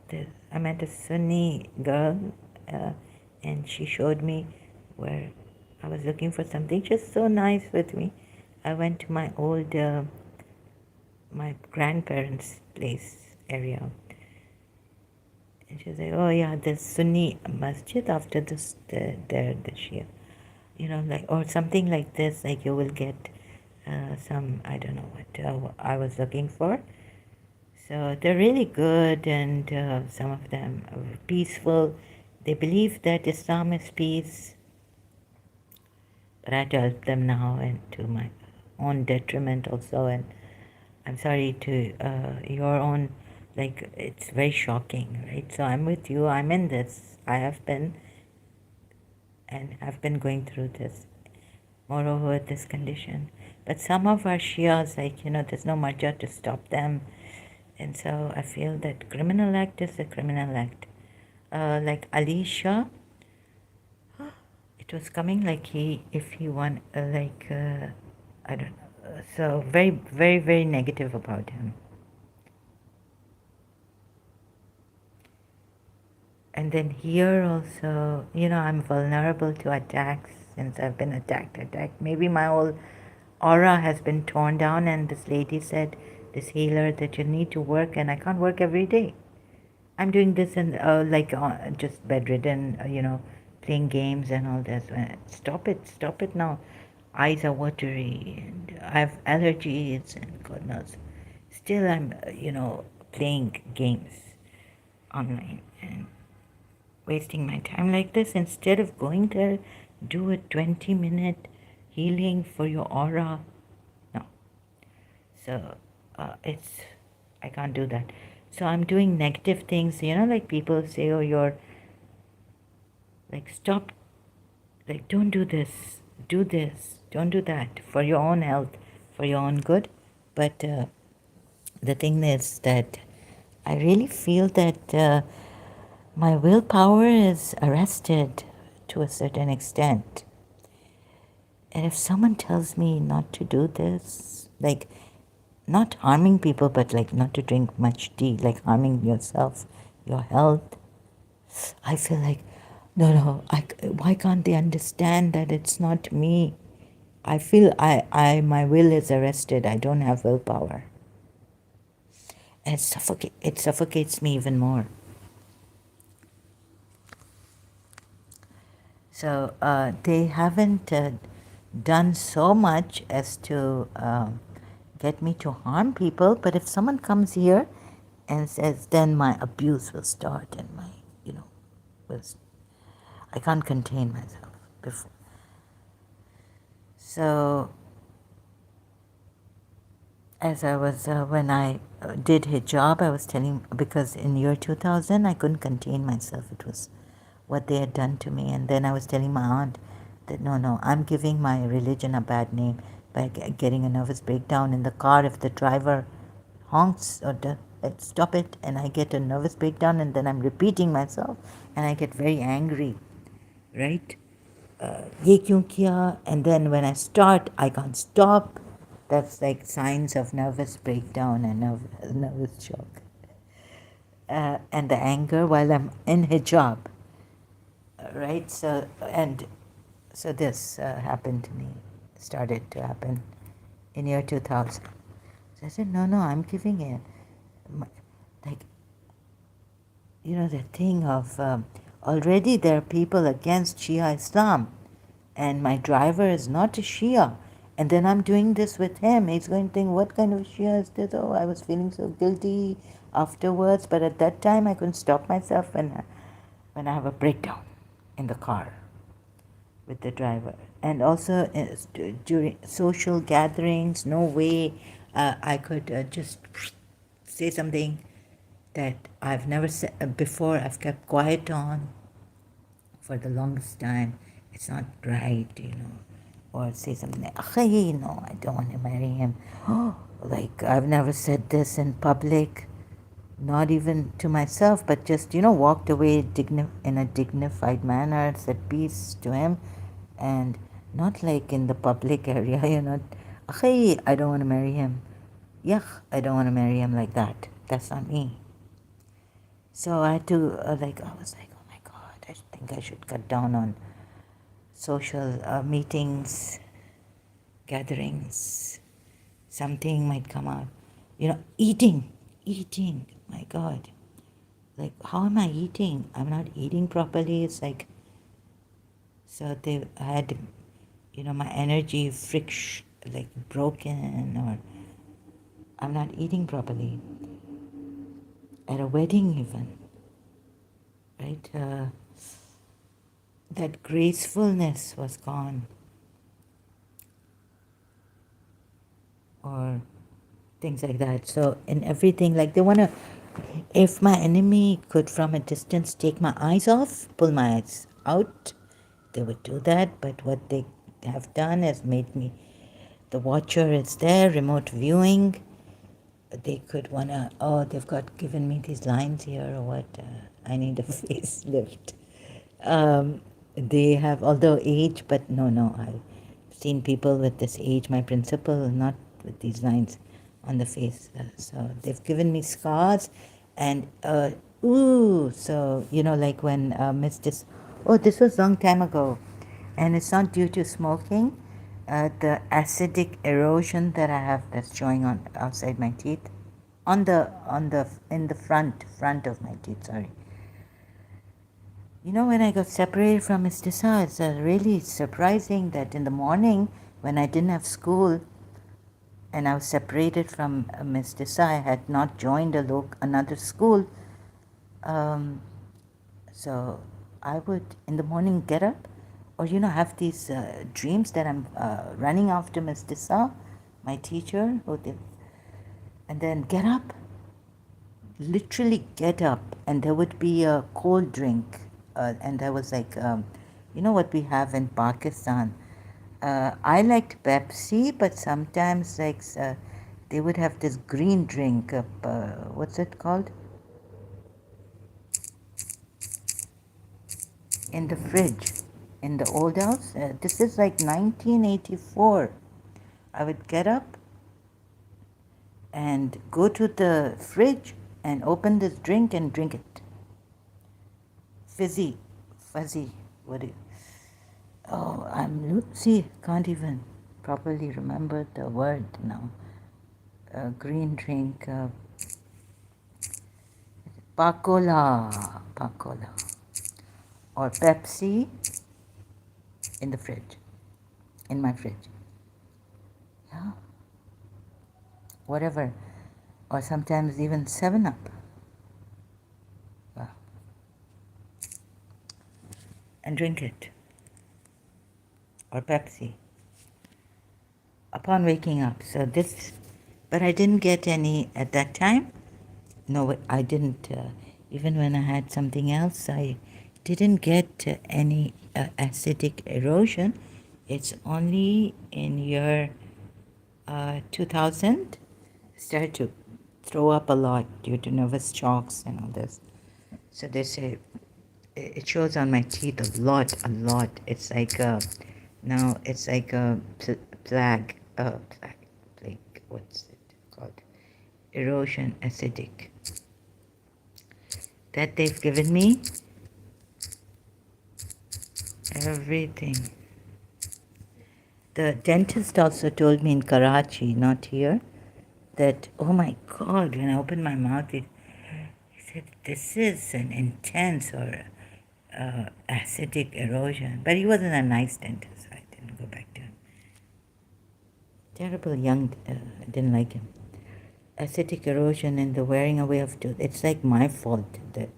I met a Sunni girl, and she showed me where I was looking for something. Just so nice with me. I went to my old, my grandparents' place area, and she was like, "Oh yeah, the Sunni masjid after this, the Shia, like or something like this. Like you will get some, I don't know what I was looking for." So they're really good, and some of them are peaceful. They believe that Islam is peace, but I had to help them now, and to my own detriment also. And I'm sorry to your own, like it's very shocking, right? So I'm with you. I'm in this. I have been, and I've been going through this. Moreover, this condition. But some of our Shias, like, there's no marja to stop them. And so I feel that criminal act is a criminal act. Like Ali Shah, it was coming like if he won, I don't know. So very, very, very negative about him. And then here also, I'm vulnerable to attacks since I've been attacked. Maybe my whole aura has been torn down, and this lady said, this healer, that you need to work, and I can't work every day. I'm doing this and just bedridden, playing games and all this. Stop it now. Eyes are watery, and I have allergies, and God knows. Still, I'm, playing games online and wasting my time like this instead of going there, do a 20-minute healing for your aura. No. So I can't do that. So I'm doing negative things, like people say, oh, you're like, stop, like, don't do this, don't do that for your own health, for your own good. But the thing is that I really feel that my willpower is arrested to a certain extent. And if someone tells me not to do this, like not harming people, but like not to drink much tea, like harming yourself, your health, I feel like, no, why can't they understand that it's not me? I feel my will is arrested. I don't have willpower. And it suffocates me even more. So they haven't done so much as to get me to harm people. But if someone comes here and says, then my abuse will start, and my, I can't contain myself before. So as I was, when I did hijab, I was telling, because in year 2000, I couldn't contain myself. It was what they had done to me. And then I was telling my aunt that, no, I'm giving my religion a bad name by getting a nervous breakdown in the car if the driver honks or stop it, and I get a nervous breakdown, and then I'm repeating myself, and I get very angry, right? Ye kyun kiya? And then when I start, I can't stop. That's like signs of nervous breakdown and nervous shock. And the anger while I'm in hijab, right? So this happened to me, started to happen in year 2000. So I said, no, I'm giving it, like, the thing of, already there are people against Shia Islam, and my driver is not a Shia. And then I'm doing this with him. He's going to think, what kind of Shia is this? Oh, I was feeling so guilty afterwards. But at that time, I couldn't stop myself when I have a breakdown in the car with the driver. And also during social gatherings, no way I could just say something that I've never said before. I've kept quiet on for the longest time. It's not right, or say something like, "Hey, no, I don't want to marry him." Like, I've never said this in public, not even to myself, but just, walked away in a dignified manner, said peace to him, and not like in the public area, "Hey, I don't want to marry him." Yuck, I don't want to marry him like that. That's not me. So I had to, I was like, oh my God, I think I should cut down on social meetings, gatherings. Something might come out. Eating, my God. Like, how am I eating? I'm not eating properly. It's like, so they had, my energy like broken, or I'm not eating properly. At a wedding even, right? That gracefulness was gone, or things like that. So in everything, like they want to, if my enemy could from a distance take my eyes off, pull my eyes out, they would do that. But what they have done is made me, the watcher is there, remote viewing. They could want to, they've given me these lines here, or what, I need a facelift. They have, although age, but no, I've seen people with this age, my principal, not with these lines on the face. So they've given me scars, and so, like when this was long time ago, and it's not due to smoking, the acidic erosion that I have that's showing on outside my teeth, in the front of my teeth, sorry. When I got separated from Mr. Sa, it's really surprising that in the morning when I didn't have school and I was separated from Mr. Sa, I had not joined another school. So I would in the morning get up, or have these dreams that I'm running after Mr. Sa, my teacher, and then get up, literally get up, and there would be a cold drink, and there was like, what we have in Pakistan. I liked Pepsi, but sometimes they would have this green drink. What's it called? In the fridge, in the old house. This is like 1984. I would get up and go to the fridge and open this drink and drink it. Fuzzy, what is? Oh, can't even properly remember the word now. Green drink, Pakola, or Pepsi in the fridge, in my fridge. Yeah, whatever, or sometimes even 7-Up. Wow. And drink it, or Pepsi, upon waking up. But I didn't get any at that time. No, I didn't. Even when I had something else, I didn't get any acidic erosion. It's only in year 2000 started to throw up a lot due to nervous shocks and all this. So they say it shows on my teeth a lot. It's like now it's like a plague. What's it called? Erosion acidic. That they've given me everything. The dentist also told me in Karachi, not here, that, oh my God, when I opened my mouth, he said, this is an intense, or acidic erosion. But he wasn't a nice dentist, so I didn't go back to him. Terrible young, didn't like him. Acidic erosion and the wearing away of tooth. It's like my fault that.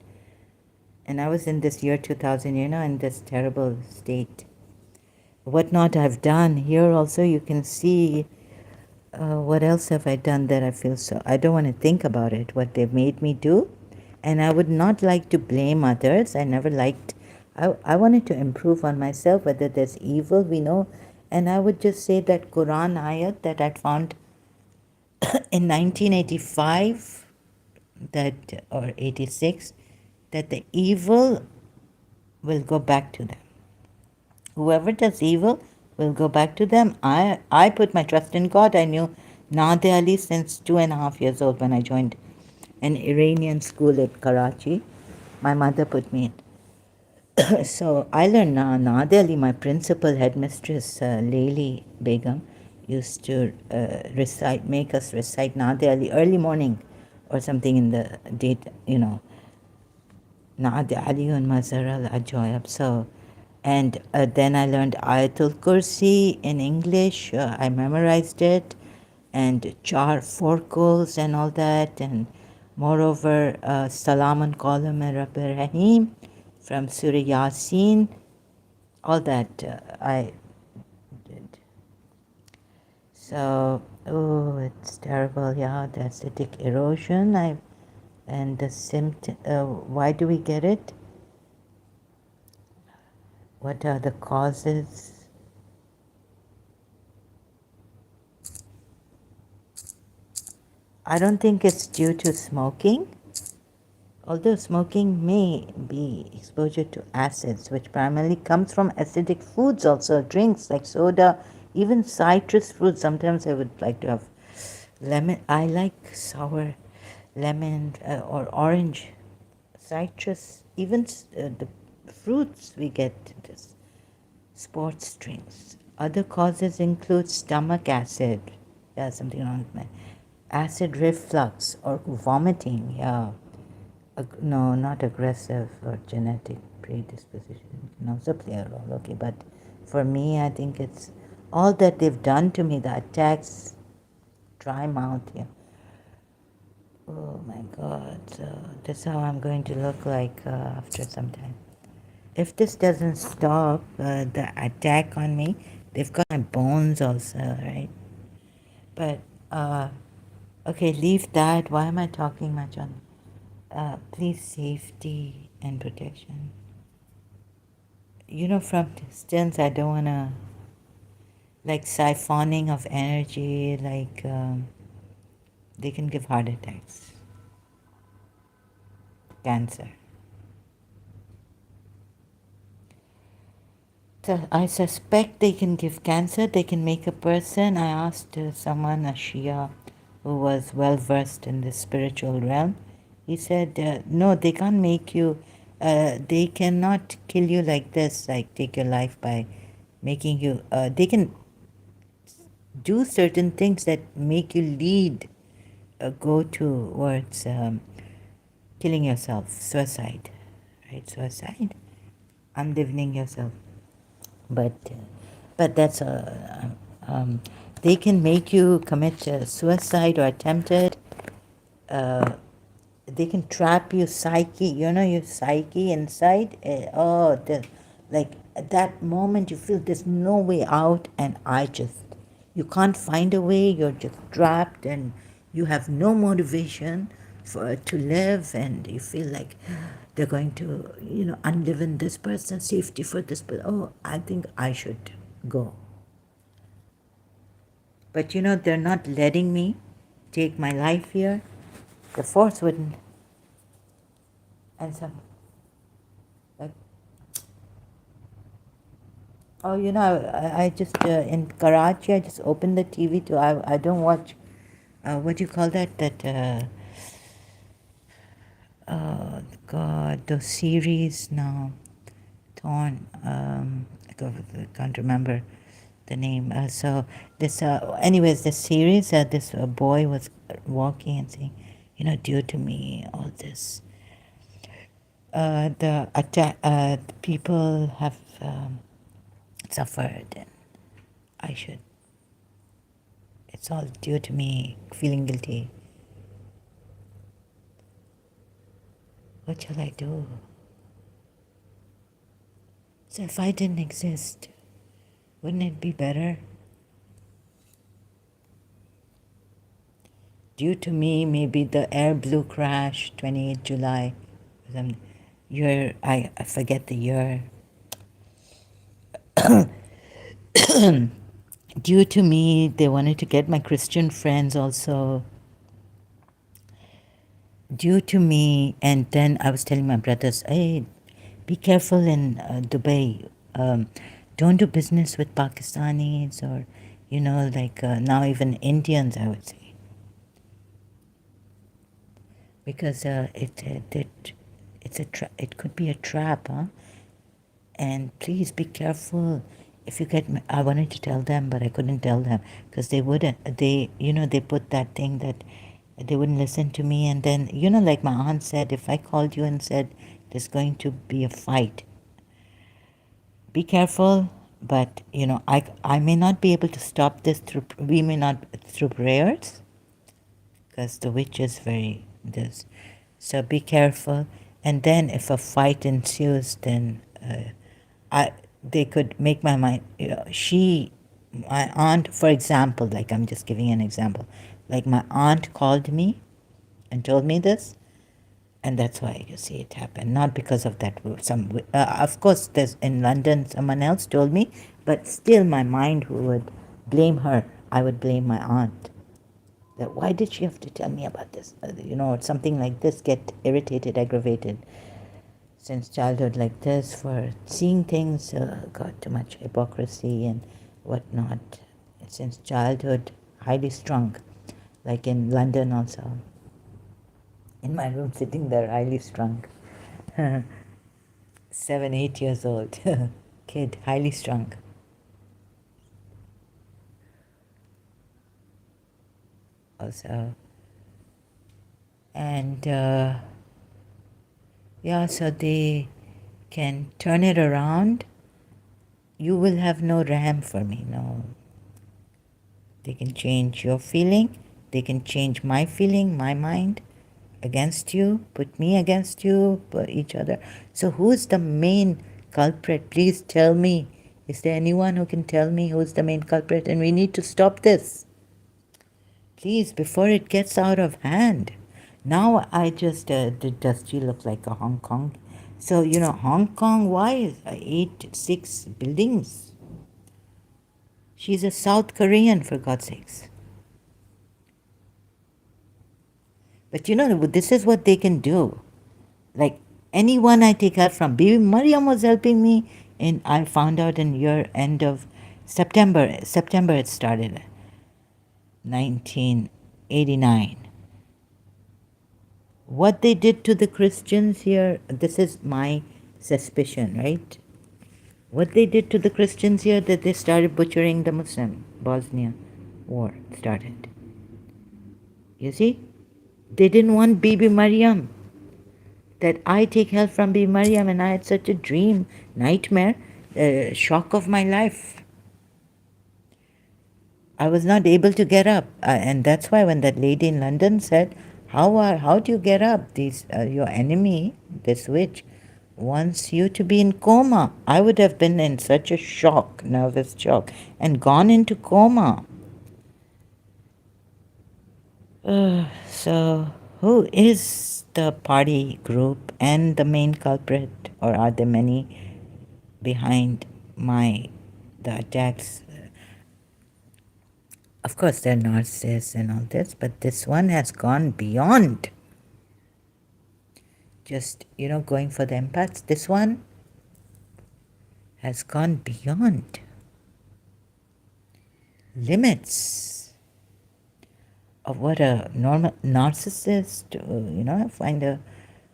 And I was in this year 2000, in this terrible state. What not I've done. Here also you can see what else have I done that I feel so. I don't want to think about it, what they've made me do. And I would not like to blame others. I never liked, I wanted to improve on myself, whether there's evil, we know. And I would just say that Quran ayat that I'd found in 1985, that or 86, that the evil will go back to them. Whoever does evil will go back to them. I put my trust in God. I knew Nadia Ali since 2.5 years old when I joined an Iranian school at Karachi. My mother put me in. So I learned Nadia Ali, my principal headmistress, Layli Begum, used to make us recite Nadia Ali early morning or something in the day, Nadia Ali and Mazhar al-Ajoyab. So, and then I learned Ayatul Kursi in English. I memorized it, and Char Forkals and all that. And moreover, Salamun Qalam and Rabbi Rahim from Surah Yasin. All that I did. So, oh, it's terrible. Yeah, the acidic erosion. And the symptom. Why do we get it? What are the causes? I don't think it's due to smoking, although smoking may be exposure to acids, which primarily comes from acidic foods, also drinks like soda, even citrus fruits. Sometimes I would like to have lemon. I like sour lemon or orange, citrus, even the fruits we get this sports drinks. Other causes include stomach acid. Yeah, something wrong with my acid reflux or vomiting. Yeah, no, not aggressive or genetic predisposition can also play a role. Okay, but for me, I think it's all that they've done to me. The attacks, dry mouth. Yeah. Oh my God. So that's how I'm going to look like after some time. If this doesn't stop the attack on me, they've got my bones also, right? But okay, leave that. Why am I talking much on? Please, safety and protection. From distance, I don't wanna like siphoning of energy. Like they can give heart attacks, cancer. So I suspect they can give cancer. They can make a person. I asked someone, a Shia, who was well versed in the spiritual realm. He said, no, they can't make you. They cannot kill you like this, like take your life by making you. They can do certain things that make you lead, go towards killing yourself, suicide, right? Suicide, unliving yourself. But that's they can make you commit suicide or attempt it. They can trap your psyche, your psyche inside. Like at that moment you feel there's no way out, and you can't find a way. You're just trapped, and you have no motivation to live, and you feel like they're going to, unlive this person, safety for this person. Oh, I think I should go. But they're not letting me take my life here. The force wouldn't. And some, like, oh, I just, in Karachi, I just opened the TV to, I don't watch, what do you call that? Oh, God, those series now, Torn, I can't remember the name. So this, anyways, the series, this boy was walking and saying, due to me, all this the people have suffered, and I should. It's all due to me feeling guilty. What shall I do? So if I didn't exist, wouldn't it be better? Due to me, maybe the air blue crash, 28 July, some year, I forget the year. Due to me, they wanted to get my Christian friends also. Due to me, and then I was telling my brothers, hey, be careful in Dubai. Don't do business with Pakistanis or, like now even Indians, I would say. Because it could be a trap, huh? And please be careful. If you get, I wanted to tell them, but I couldn't tell them because they wouldn't. They put that thing that they wouldn't listen to me. And then, like my aunt said, if I called you and said there's going to be a fight, be careful. But I may not be able to stop this we may not through prayers, because the witch is very this. So be careful. And then if a fight ensues, then they could make my mind. My aunt, for example, like I'm just giving an example, like my aunt called me and told me this, and that's why you see it happen. Not because of that. Of course, there's in London. Someone else told me, but still, my mind would blame her. I would blame my aunt. That why did she have to tell me about this? Something like this, get irritated, aggravated since childhood like this for seeing things, got too much hypocrisy and whatnot. Since childhood, highly strung, like in London also. In my room, sitting there, highly strung. 7, 8 years old, kid, highly strung. Also, and so they can turn it around. You will have no ram for me, no. They can change your feeling, they can change my feeling, my mind against you, put me against you, put each other. So who's the main culprit? Please tell me. Is there anyone who can tell me who's the main culprit? And we need to stop this. Please, before it gets out of hand. Now I just, does she look like a Hong Kong? So, Hong Kong, why is 6 buildings? She's a South Korean, for God's sakes. But this is what they can do. Like anyone I take help from. Bibi Mariam was helping me, and I found out in year end of September. September it started, 1989. What they did to the Christians here, this is my suspicion, right? What they did to the Christians here, that they started butchering the Muslim. Bosnia war started. You see? They didn't want Bibi Mariam. That I take help from Bibi Mariam, and I had such a dream, nightmare, shock of my life. I was not able to get up. And that's why when that lady in London said, how do you get up? Your enemy, this witch, wants you to be in coma. I would have been in such a shock, nervous shock, and gone into coma. So who is the party group and the main culprit, or are there many behind the attacks? Of course, they're narcissists and all this, but this one has gone beyond just, going for the empaths. This one has gone beyond limits of what a normal narcissist, find a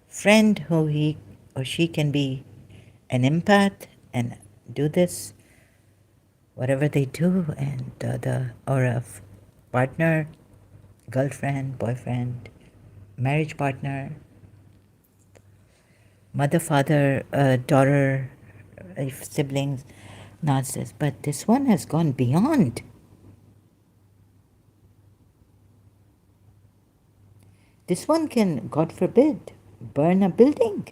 friend who he or she can be an empath and do this, whatever they do, and or a partner, girlfriend, boyfriend, marriage partner. mother, father, daughter, siblings, nonsense. But this one has gone beyond. This one can, God forbid, burn a building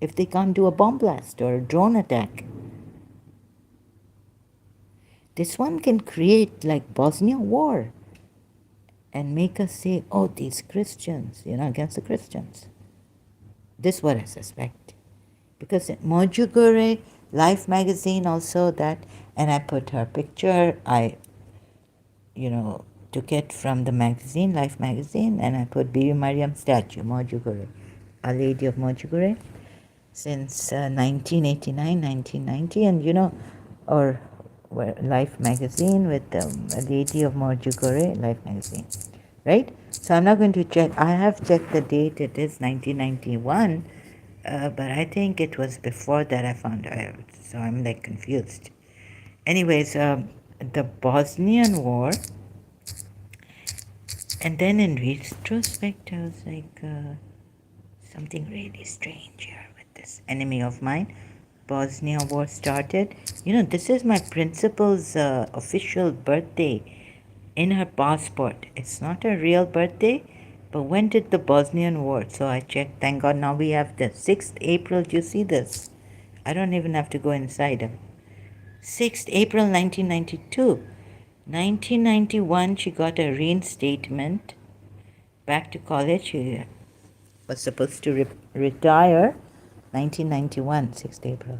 if they can't do a bomb blast or a drone attack. This one can create like Bosnia war and make us say, oh, these Christians, against the Christians. This is what I suspect. Because Mojugure, Life magazine also that, and I put her picture, I, took it from the magazine, Life magazine, and I put Bibi Mariam statue, Mojugure, a lady of Mojugure, since 1989, 1990, and or Life magazine with a lady of Mojugure, Life magazine, right? So I'm not going to check. I have checked the date. It is 1991, but I think it was before that I found out. So I'm like confused. Anyways, the Bosnian War, and then in retrospect, I was like, something really strange here with this enemy of mine. Bosnia War started. This is my principal's official birthday in her passport. It's not a real birthday, but when did the Bosnian War? So I checked. Thank God now we have the 6th April. Do you see this? I don't even have to go inside. 6th April 1992. 1991, she got a reinstatement back to college. She was supposed to retire. 1991, 6th April.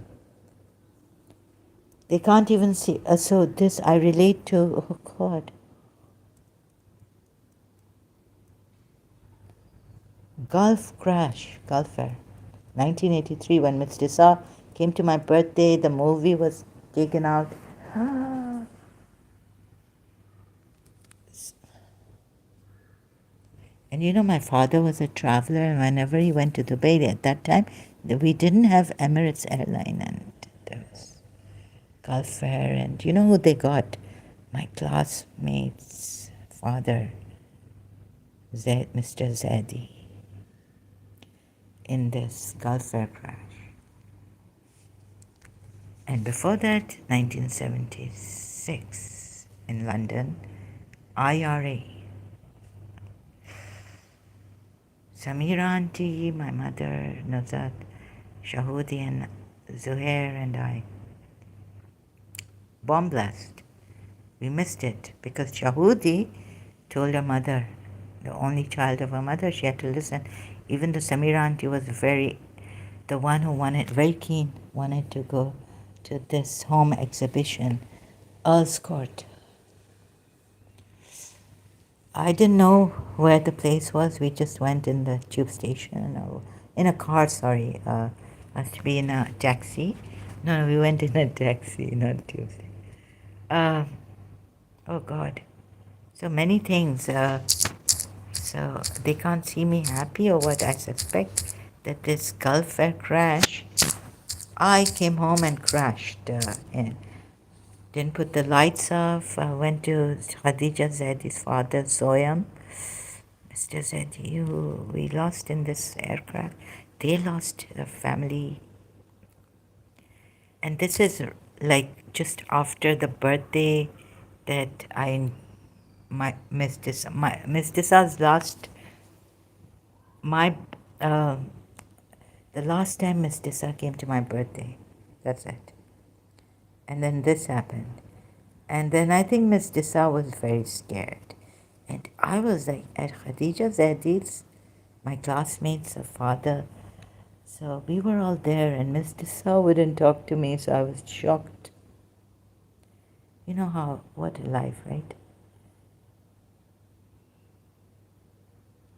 They can't even see. So this I relate to, oh God. Gulf crash, Gulfer. 1983, when Mr. Saw came to my birthday, the movie was taken out. And my father was a traveler, and whenever he went to Dubai at that time, we didn't have Emirates airline, and there was Gulf Air, and you know who they got? My classmate's father, Mr. Zedi, in this Gulf Air crash. And before that, 1976, in London, IRA. Samira auntie, my mother, Nazat, Shahudi, and Zuhair, and I. Bomb blast. We missed it because Shahudi told her mother, the only child of her mother, she had to listen. Even the Samira auntie was the one who wanted, very keen, wanted to go to this home exhibition, Earl's Court. I didn't know where the place was. We just went in the tube station, or in a car, sorry. Must be in a taxi. No, we went in a taxi, not a tube station. Oh God. So many things. So they can't see me happy, or what? I suspect that this Gulf Air crash, I came home and crashed. And didn't put the lights off. I went to Khadija Zedi's father, Soyam. Mr. Zedi, we lost in this aircraft. They lost a family. And this is like just after the birthday that Miss Disa's last, the last time Miss Disa came to my birthday. That's it. And then this happened. And then I think Miss Disa was very scared. And I was like at Khadija Zedi's, my classmates, her father. So we were all there, and Miss Disa wouldn't talk to me, so I was shocked. You know what a life, right?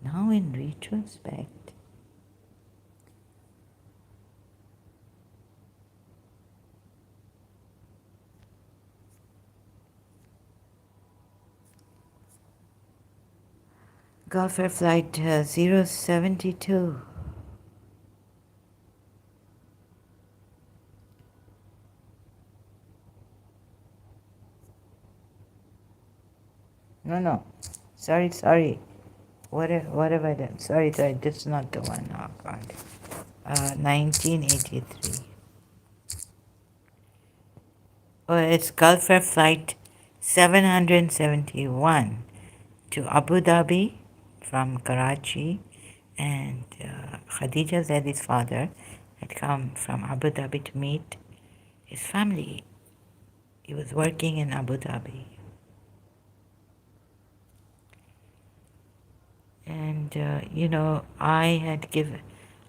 Now in retrospect, Gulf Air Flight 072. No. Sorry. What have I done? Sorry, this is not the one. Oh, God. 1983. Oh, it's Gulf Air Flight 771 to Abu Dhabi from Karachi, and Khadija Zaidi's father had come from Abu Dhabi to meet his family. He was working in Abu Dhabi. And,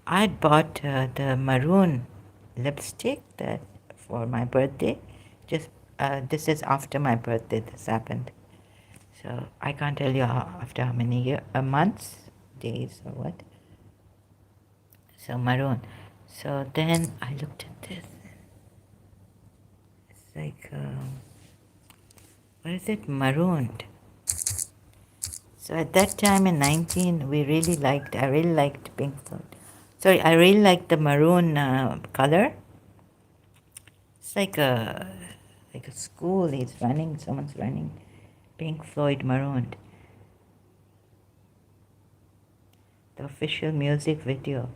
I'd bought the maroon lipstick that for my birthday. Just, this is after my birthday this happened. So I can't tell you after how many months, days or what. So maroon. So then I looked at this. It's like, what is it? Marooned. So at that time in 19, I really liked Pink Floyd. Sorry, I really liked the maroon color. It's like a school. Someone's running. Pink Floyd marooned. The official music video,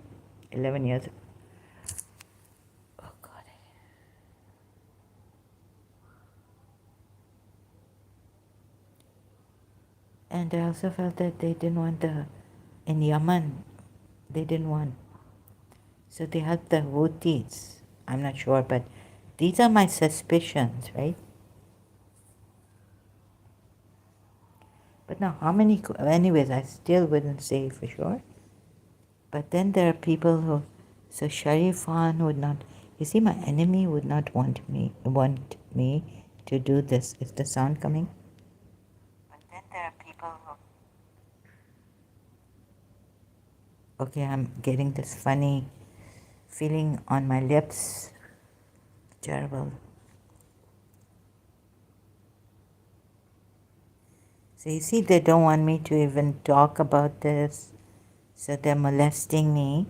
11 years ago. Oh God. And I also felt that they didn't want in Yemen, they didn't want. So they helped the Houthis. I'm not sure, but these are my suspicions, right? But now, how many? Anyways, I still wouldn't say for sure. But then there are people who, so Sharif Khan would not. You see, my enemy would not want me to do this. Is the sound coming? But then there are people who. Okay, I'm getting this funny feeling on my lips. Terrible. So you see, they don't want me to even talk about this. So they're molesting me.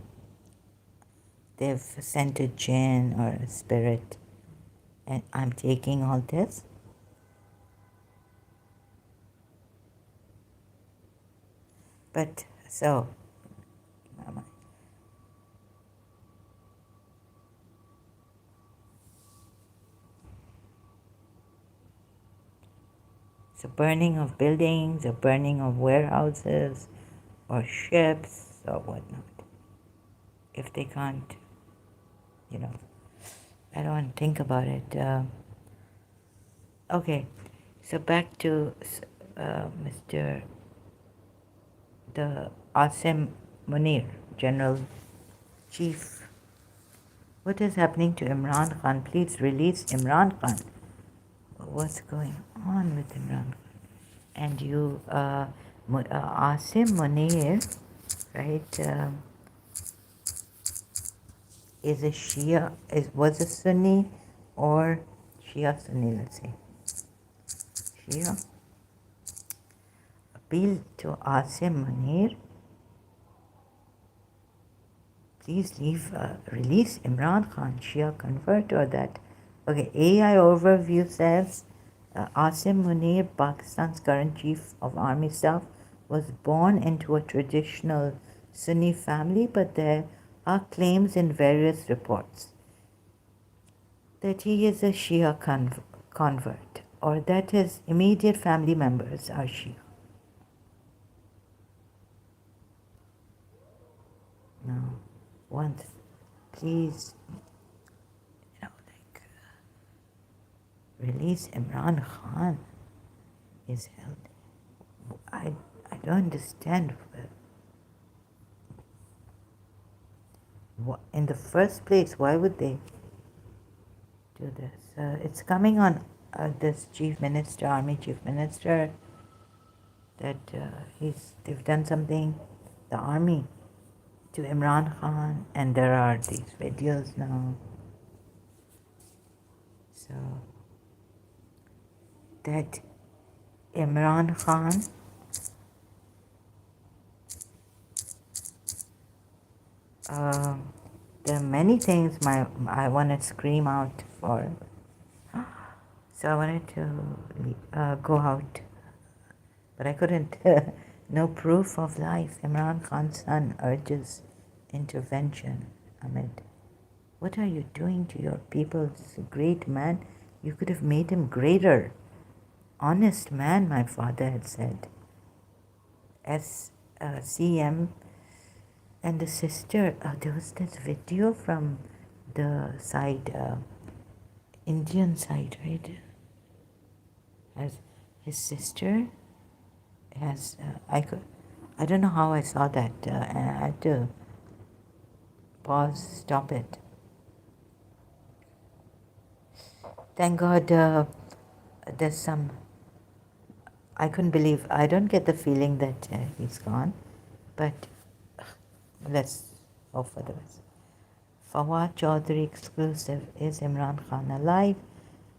They've sent a jinn or a spirit, and I'm taking all this. But so, so burning of buildings, or burning of warehouses, or ships, or whatnot. If they can't, I don't want to think about it. Okay, so back to Mr. the Asim Munir, General Chief. What is happening to Imran Khan? Please release Imran Khan. What's going on with Imran Khan? And you, Asim Munir, right, is a Shia, was a Sunni or Shia Sunni, let's say. Shia. Appeal to Asim Munir. Please release Imran Khan, Shia convert, or that. Okay, AI overview says Asim Munir, Pakistan's current chief of army staff, was born into a traditional Sunni family, but there are claims in various reports that he is a Shia convert, or that his immediate family members are Shia. Now, once, please, release Imran Khan is held. I don't understand. In the first place, why would they do this? It's coming on this army chief minister, that they've done something, the army, to Imran Khan, and there are these videos now. So that Imran Khan there are many things I want to scream out for. So I wanted to go out, but I couldn't. No proof of life. Imran Khan's son urges intervention. Ahmed. What are you doing to your people? This is a great man. You could have made him greater. Honest man, my father had said. As CM and the sister, there was this video from the side, Indian side, right? As his sister has, I don't know how I saw that, and I had to pause, stop it. Thank God there's some, I couldn't believe, I don't get the feeling that he's gone, but let's hope for the best. Fawad Chaudhary exclusive. Is Imran Khan alive?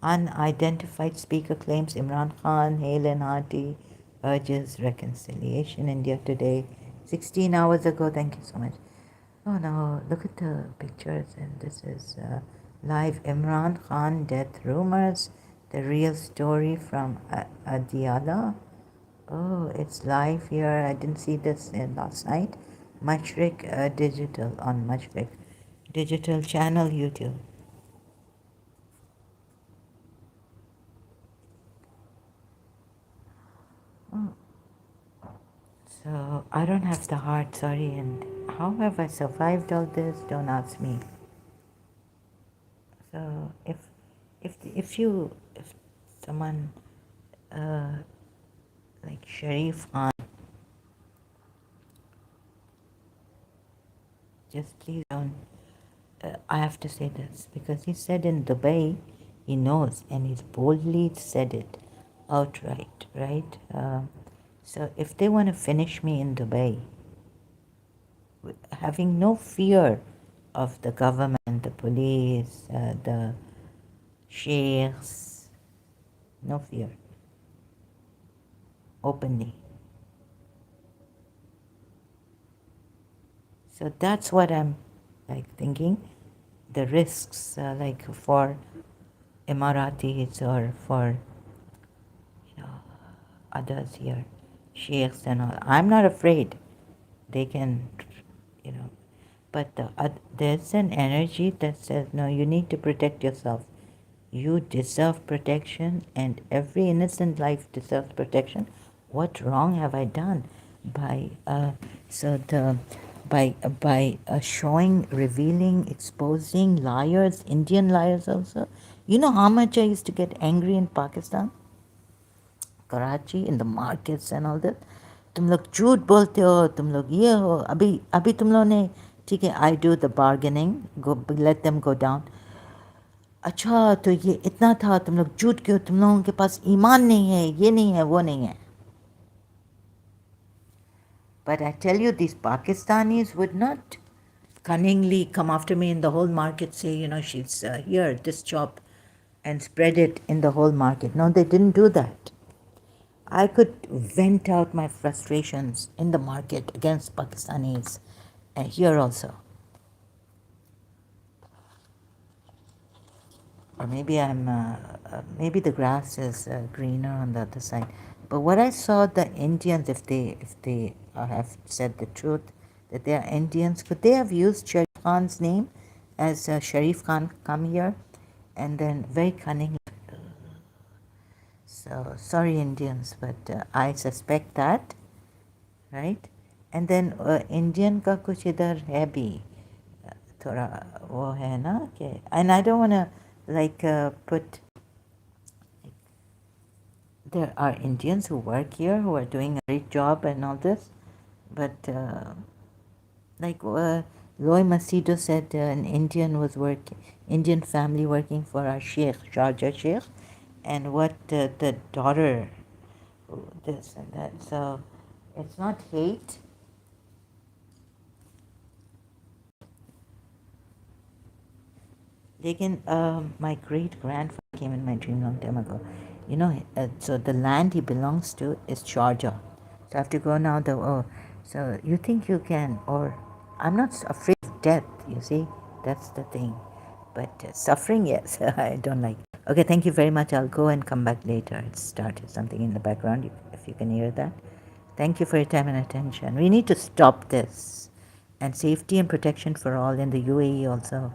Unidentified speaker claims Imran Khan, hale and hearty, urges reconciliation. India Today, 16 hours ago. Thank you so much. Oh no, look at the pictures, and this is live Imran Khan death rumors, the real story from Adiala. Oh, it's live here. I didn't see this last night. Mashrik Digital on Mashrik Digital channel YouTube. Oh. So I don't have the heart, sorry, and how have I survived all this? Don't ask me. So if someone like Sharif Khan, just please don't. I have to say this because he said in Dubai, he knows, and he's boldly said it outright, right? So if they want to finish me in Dubai, having no fear of the government, the police, the sheikhs, no fear, openly. So that's what I'm like thinking. The risks, like for Emiratis or for others here, sheikhs and all. I'm not afraid. They can, you know, but there's an energy that says, no, you need to protect yourself. You deserve protection, and every innocent life deserves protection. What wrong have I done by showing, revealing, exposing liars, Indian liars also? You know how much I used to get angry in Pakistan, Karachi, in the markets and all that. तुम लोग झूठ बोलते हो, तुम लोग ये हो, अभी अभी तुम लोगों ने, ठीक है, I do the bargaining, go let them go down. अच्छा तो ये इतना था, तुम लोग झूठ क्यों, तुम लोगों के पास ईमान नहीं है, ये नहीं है, वो नहीं है. But I tell you, these Pakistanis would not cunningly come after me in the whole market, say, you know, she's here, this job, and spread it in the whole market. No, they didn't do that. I could vent out my frustrations in the market against Pakistanis here also. Or maybe maybe the grass is greener on the other side. But what I saw, the Indians, if they have said the truth, that they are Indians, could they have used Sharif Khan's name as Sharif Khan come here, and then very cunning. So sorry, Indians, but I suspect that, right? And then Indian का कुछ इधर है भी थोड़ा वो है ना कि, and I don't want to like put, there are Indians who work here who are doing a great job and all this, but like Loy Masido said, an Indian family working for our Sheikh, Sharjah Sheikh, and what the daughter, this and that. So it's not hate. Again, my great grandfather came in my dream long time ago. You know, so the land he belongs to is Sharjah. So I have to go now. So you think you can, or I'm not afraid of death. You see, that's the thing. But suffering, yes, I don't like. Okay, thank you very much. I'll go and come back later. It started something in the background, if you can hear that. Thank you for your time and attention. We need to stop this. and safety and protection for all in the UAE also.